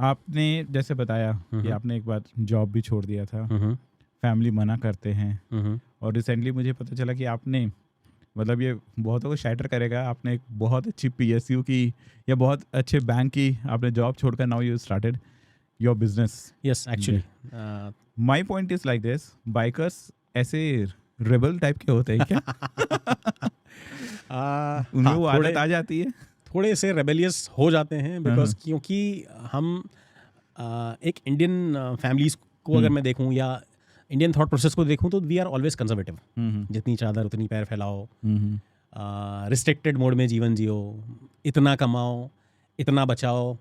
आपने जैसे बताया कि आपने एक बार जॉब भी छोड़ दिया था, फैमिली मना करते हैं, और रिसेंटली मुझे पता चला कि आपने, मतलब ये बहुतों को शैटर करेगा, आपने एक बहुत अच्छी PSU की या बहुत अच्छे बैंक की आपने जॉब छोड़कर now you started your business. Yes, actually my point is like this, bikers ऐसे रेबल टाइप के होते हैं क्या? उनमें वो आदत आ जाती है? थोड़े से रेबेलियस हो जाते हैं बिकॉज क्योंकि हम एक इंडियन फैमिलीज को अगर मैं देखूं या इंडियन थॉट प्रोसेस को देखूं तो वी आर ऑलवेज कंजर्वेटिव। जितनी चादर उतनी पैर फैलाओ, रिस्ट्रिक्टेड मोड में जीवन जियो, इतना कमाओ, इतना बचाओ,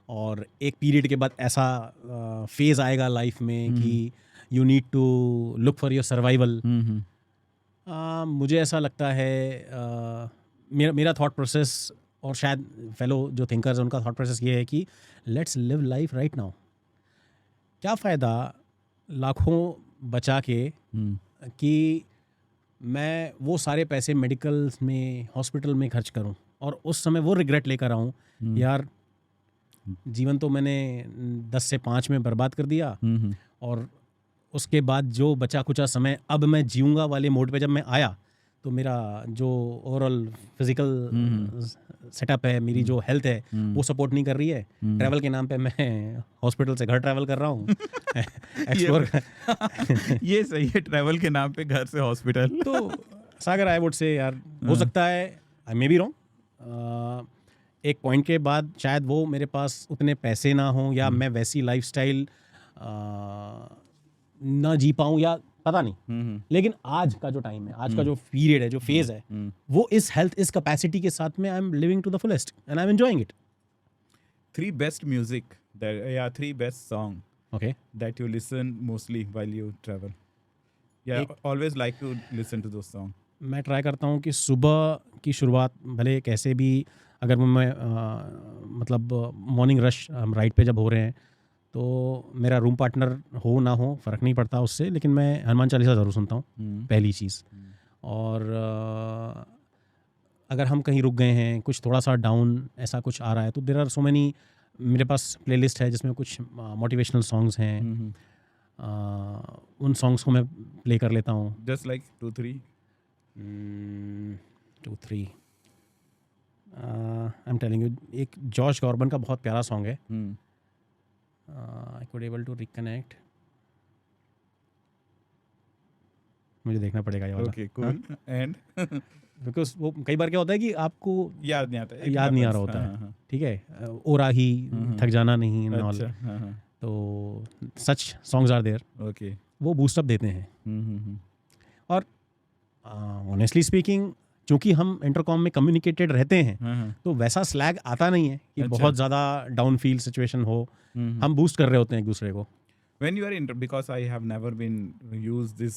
और एक पीरियड के बाद ऐसा फेज आएगा लाइफ में कि you need to look for your survival. मुझे ऐसा लगता है मेरा थॉट प्रोसेस और शायद फेलो जो थिंकर्स हैं उनका थॉट प्रोसेस ये है कि let's live life right now. क्या फ़ायदा लाखों बचा के कि मैं वो सारे पैसे मेडिकल में, हॉस्पिटल में खर्च करूं और उस समय वो रिग्रेट लेकर आऊं, यार जीवन तो मैंने 10 से 5 में बर्बाद कर दिया, और उसके बाद जो बचा कुचा समय अब मैं जीऊँगा वाले मोड पे जब मैं आया तो मेरा जो ओवरऑल फिजिकल सेटअप है, मेरी जो हेल्थ है वो सपोर्ट नहीं कर रही है। ट्रैवल के नाम पे मैं हॉस्पिटल से घर ट्रैवल कर रहा हूँ एक्सप्लोर ये सही है, ट्रैवल के नाम पे घर से हॉस्पिटल। तो सागर आई वुड से यार हो सकता है आई मे बी रॉन्ग, एक पॉइंट के बाद शायद वो मेरे पास उतने पैसे ना हो या मैं वैसी लाइफस्टाइल ना जी पाऊँ या पता नहीं, लेकिन आज का जो टाइम है, आज का जो पीरियड है, जो फेज है, वो इस हेल्थ, इस कैपेसिटी के साथ में I am living to the fullest and I am enjoying it. 3 best music that, yeah, 3 best song okay, that you listen mostly while you travel. Yeah, always like to listen to those song. मैं try करता हूँ कि सुबह की शुरुआत भले कैसे भी, अगर मैं मतलब मॉर्निंग रश हम राइड पे जब हो रहे हैं तो मेरा रूम पार्टनर हो ना हो फ़र्क नहीं पड़ता उससे, लेकिन मैं हनुमान चालीसा ज़रूर सुनता हूँ, पहली चीज़। और अगर हम कहीं रुक गए हैं, कुछ थोड़ा सा डाउन ऐसा कुछ आ रहा है तो देयर आर सो मेनी, मेरे पास प्लेलिस्ट है जिसमें कुछ मोटिवेशनल सॉन्ग्स हैं, उन सॉन्ग्स को मैं प्ले कर लेता हूँ। Just like 2-3. 2-3 I am telling you, एक जॉर्ज गॉर्बन का बहुत प्यारा सॉन्ग है, I could able to reconnect, मुझे देखना पड़ेगा ये वाला। Okay, cool. And बिकॉज वो कई बार क्या होता है कि आपको याद नहीं आता, याद नहीं आ रहा होता है, ठीक है, ओरा ही थक जाना नहीं and all. अच्छा, तो सच सॉन्ग्स आर देयर, okay. वो बूस्टअप देते हैं। और ऑनेस्टली स्पीकिंग, चूंकि हम इंटरकॉम में कम्युनिकेटेड रहते हैं तो वैसा स्लैग आता नहीं है कि अच्छा। बहुत ज़्यादा डाउन फील सिचुएशन हो, हम बूस्ट कर रहे होते हैं एक दूसरे को। When you are because I have never been used this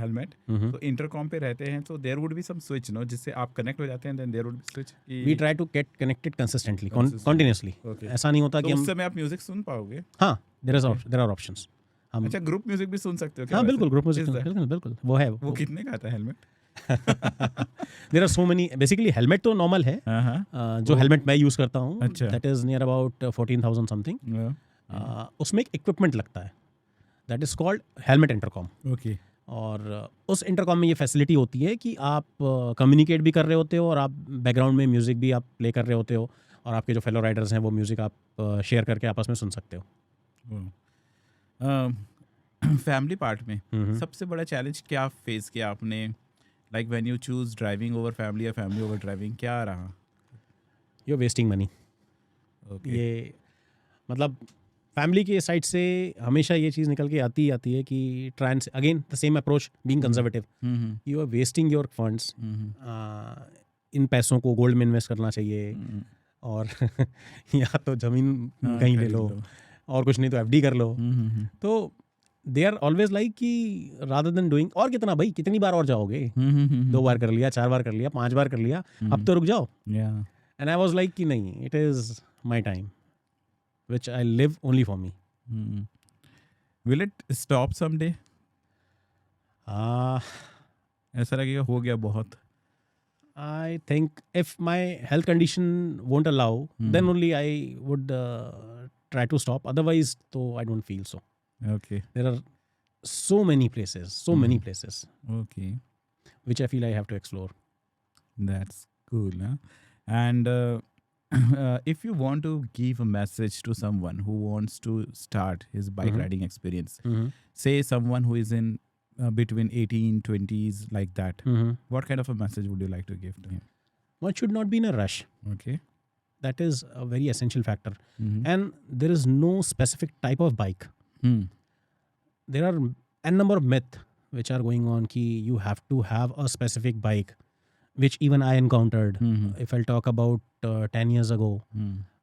helmet, तो intercom पे रहते हैं तो there would be some switch, no, जिससे आप connect हो जाते हैं, then there would be switch कि we try to get connected consistently, Consistently. Continuously. Okay. ऐसा नहीं होता तो कि उस हम, समय आप म्यूजिक सुन पाओगे? हाँ, देयर आर ऑप्शंस। हम, अच्छा, ग्रुप म्यूजिक भी सुन सकते हो क्या? हाँ वैसे? बिल्कुल, ग्रुप म्यूजिक, Is that- बिल्कुल बिल्कुल, वो है। वो कितने का आता है helmet? There are so many, basically helmet तो नॉर्मल है, जो हेलमेट मैं यूज़ करता हूँ अच्छा। That is near about 14,000 something. उसमें एक इक्विपमेंट लगता है that is called helmet intercom. Okay. और उस इंटरकॉम में ये फैसिलिटी होती है कि आप कम्युनिकेट भी कर रहे होते हो और आप बैकग्राउंड में म्यूज़िक भी आप प्ले कर रहे होते हो, और आपके जो फेलो राइडर्स हैं वो म्यूज़िक आप शेयर करके आपस में सुन सकते हो। फैमिली पार्ट में सबसे बड़ा चैलेंज क्या फेस किया आपने? Like when you choose driving over family या फैमिली ओवर ड्राइविंग, क्या रहा? You are wasting money. ये मतलब फैमिली के साइड से हमेशा ये चीज़ निकल के आती है कि try and again the same approach being conservative, you are wasting your funds in पैसों को गोल्ड में इन्वेस्ट करना चाहिए और या तो ज़मीन कहीं ले लो और कुछ नहीं तो एफडी कर लो। तो दे आर ऑलवेज लाइक कि रादर देन डूइंग, और कितना भाई, कितनी बार और जाओगे, 2 बार कर लिया, 4 बार कर लिया, 5 बार कर लिया, अब तो रुक जाओ। एंड आई वाज लाइक कि नहीं, it is my time which I live only for me. Will it stop someday? ऐसा लगेगा हो गया बहुत? I think if my health condition won't allow, then only I would try to stop. Otherwise, though, I don't feel so. Okay. There are so many places, Okay. which I feel I have to explore. That's cool, huh? And if you want to give a message to someone who wants to start his bike riding experience, say someone who is in between 18, 20s, like that, what kind of a message would you like to give to him? One should not be in a rush. Okay. That is a very essential factor. And there is no specific type of bike. There are n number of myths which are going on ki you have to have a specific bike, which even I encountered. If I'll talk about 10 years ago,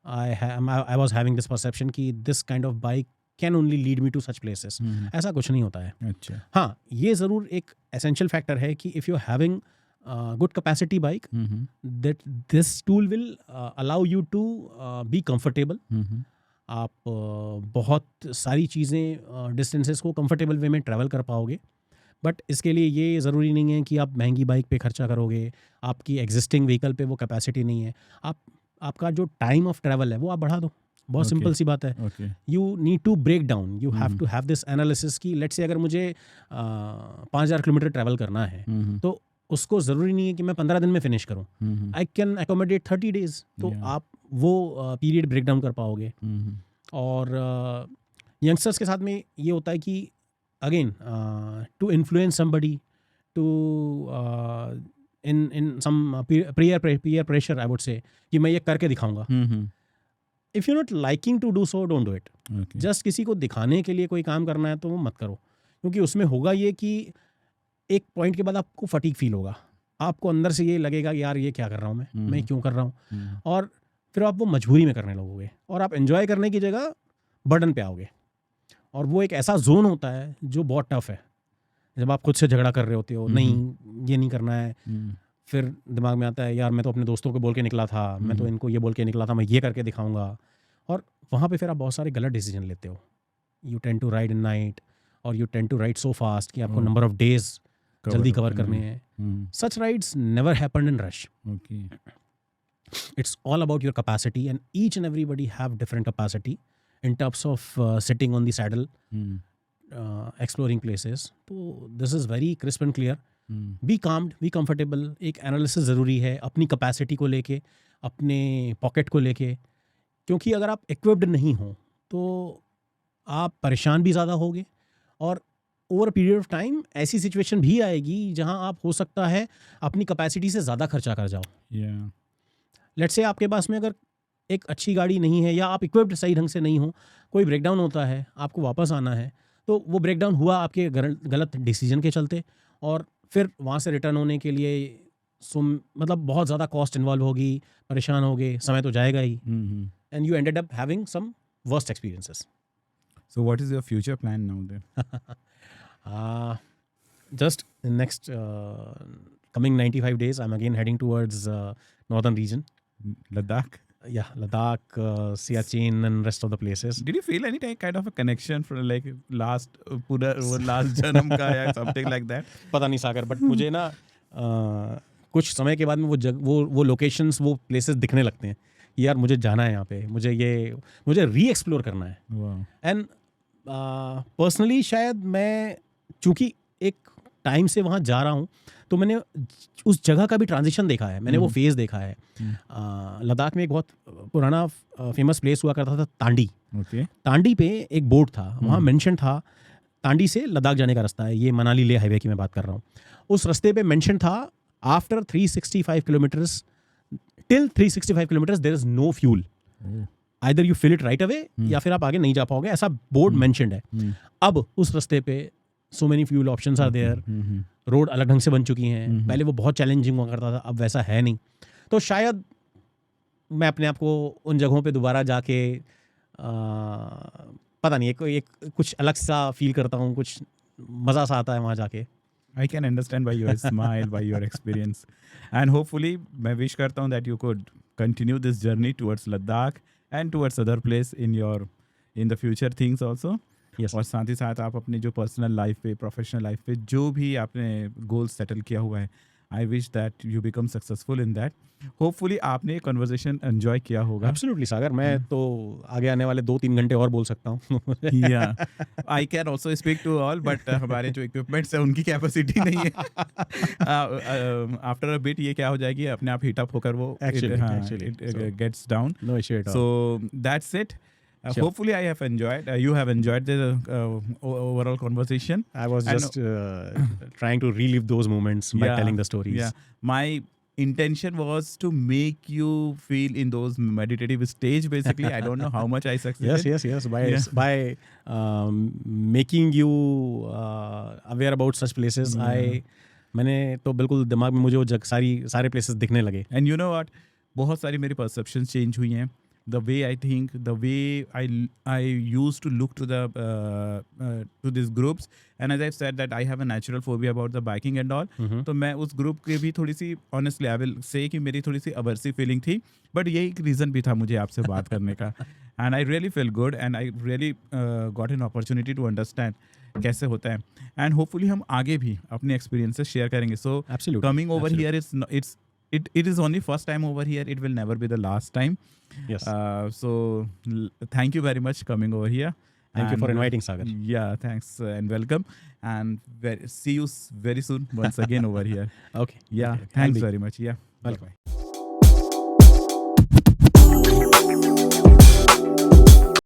I was having this perception ki this kind of bike can only lead me to such places. ऐसा कुछ नहीं होता है। अच्छा। हाँ, ये ज़रूर एक essential factor है कि if you're having good capacity bike, that this tool will allow you to be comfortable. आप बहुत सारी चीज़ें डिस्टेंसेस को कंफर्टेबल वे में ट्रैवल कर पाओगे। बट इसके लिए ये ज़रूरी नहीं है कि आप महंगी बाइक पे खर्चा करोगे, आपकी एग्जिस्टिंग व्हीकल पे वो कैपेसिटी नहीं है। आपका जो टाइम ऑफ ट्रैवल है वो आप बढ़ा दो। बहुत सिंपल सी बात है। You need to break down, you have to have this analysis की लेट्स से अगर मुझे 5000 किलोमीटर ट्रैवल करना है तो उसको ज़रूरी नहीं है कि मैं 15 दिन में फिनिश करूं। I can accommodate 30 days. तो आप वो पीरियड ब्रेक डाउन कर पाओगे। और यंगस्टर्स के साथ में ये होता है कि again to influence somebody to in some peer pressure, I would say कि मैं ये करके दिखाऊंगा। If you not liking to do so, don't do it. Just किसी को दिखाने के लिए कोई काम करना है तो वो मत करो, क्योंकि उसमें होगा ये कि एक पॉइंट के बाद आपको फटीग फील होगा। आपको अंदर से ये लगेगा कि यार ये क्या कर रहा हूँ मैं क्यों कर रहा हूँ, और फिर आप वो मजबूरी में करने लगोगे और आप एंजॉय करने की जगह बर्डन पे आओगे। और वो एक ऐसा जोन होता है जो बहुत टफ है, जब आप खुद से झगड़ा कर रहे होते हो, नहीं ये नहीं करना है, फिर दिमाग में आता है यार मैं तो अपने दोस्तों को बोल के निकला था, मैं तो इनको ये बोल के निकला था, मैं ये करके दिखाऊंगा। और वहाँ पे फिर आप बहुत सारे गलत डिसीजन लेते हो। You tend to ride in night और you tend to ride so fast कि आपको नंबर ऑफ डेज जल्दी कवर करने हैं। Such rides never happened in rush. It's all about your capacity and each and everybody have different capacity in terms of sitting on the saddle, exploring places. तो this is very crisp and clear. Be calmed, be comfortable. एक analysis ज़रूरी है अपनी capacity को लेके, अपने pocket को लेके, क्योंकि अगर आप इक्विप्ड नहीं हो तो आप परेशान भी ज़्यादा होगे और over a period of time ऐसी सिचुएशन भी आएगी जहाँ आप हो सकता है अपनी कैपेसिटी से ज़्यादा खर्चा कर जाओ। लेट्स से आपके पास में अगर एक अच्छी गाड़ी नहीं है या आप इक्विप्ड सही ढंग से नहीं हो, कोई ब्रेकडाउन होता है, आपको वापस आना है, तो वो ब्रेकडाउन हुआ आपके गलत डिसीजन के चलते, और फिर वहाँ से रिटर्न होने के लिए मतलब बहुत ज़्यादा कॉस्ट इन्वॉल्व होगी, परेशान होगे, समय तो जाएगा ही, and you ended up having some worst experiences. So what is your future plan now then? Just next coming 95 days I'm again heading towards northern region, Ladakh. Yeah, Ladakh, Siachen and rest of the places. Did you feel any kind of a connection for like last जन्म का या something like that? पता नहीं सागर, but मुझे ना कुछ समय के बाद में वो लोकेशंस, वो प्लेसेस दिखने लगते हैं। यार मुझे जाना है यहाँ पे, मुझे री एक्सप्लोर करना है। एंड पर्सनली शायद मैं चूँकि एक टाइम से वहाँ जा रहा हूँ तो मैंने उस जगह का भी ट्रांजिशन देखा है, मैंने वो फेज़ देखा है। लद्दाख में एक बहुत पुराना फेमस प्लेस हुआ करता था तांडी। तांडी पे एक बोर्ड था, वहाँ मेंशन था तांडी से लद्दाख जाने का रास्ता है, ये मनाली ले हाईवे की मैं बात कर रहा हूँ। उस रास्ते पे मेंशन था after 365 kilometres till 365 kilometres there is no fuel, either you fill it right away या फिर आप आगे नहीं जा पाओगे, ऐसा बोर्ड मेंशन्ड है। अब उस रास्ते पे so many fuel options are there, road अलग ढंग से बन चुकी हैं, पहले वो बहुत चैलेंजिंग हुआ करता था, अब वैसा है नहीं। तो शायद मैं अपने आप को उन जगहों पे दोबारा जाके पता नहीं एक कुछ अलग सा फील करता हूँ, कुछ मज़ा सा आता है वहाँ जाके। I can understand by your smile, by your experience, and hopefully मैं wish करता हूँ that you could continue this journey towards Ladakh and towards other place in the future things also. Yes. और साथ ही साथ आप अपनी जो पर्सनल लाइफ पे, प्रोफेशनल लाइफ पे जो भी आपने गोल सेटल किया हुआ है, I wish that you become successful in that. Hopefully आपने कन्वर्सेशन एंजॉय किया होगा। एब्सोल्युटली सागर, मैं तो आगे आने वाले 2-3 घंटे और बोल सकता हूँ। I can also speak to all, but हमारे जो इक्विपमेंट्स है उनकी कैपेसिटी नहीं है। आफ्टर अ बिट ये क्या हो जाएगी, अपने आप हीट अप होकर वो gets down. No issue at all. So that's it. Sure. Hopefully, I have enjoyed. You have enjoyed the overall conversation. I was just trying to relive those moments by telling the stories. Yeah, my intention was to make you feel in those meditative stage. Basically, I don't know how much I succeeded. Yes. By making you aware about such places, मैंने तो बिल्कुल दिमाग में मुझे वो सारे places दिखने लगे। And you know what? बहुत सारी मेरी perceptions change हुई हैं. The way I think, the way I used to look to to these groups, and as I said that I have a natural phobia about the biking and all. तो मैं उस group के भी थोड़ी सी honestly I will say कि मेरी थोड़ी सी aversive feeling थी, but यही एक reason भी था मुझे आपसे बात करने का, and I really feel good and I really got an opportunity to understand कैसे होता है, and hopefully हम आगे भी अपने experiences share करेंगे. So Absolutely. coming over here it is only first time over here. It will never be the last time. Yes. So thank you very much coming over here. Thank you for inviting, Sagar. Yeah, thanks and welcome. And see you very soon once again over here. Okay. Yeah, Okay. thanks very much. Yeah. Welcome. Bye-bye.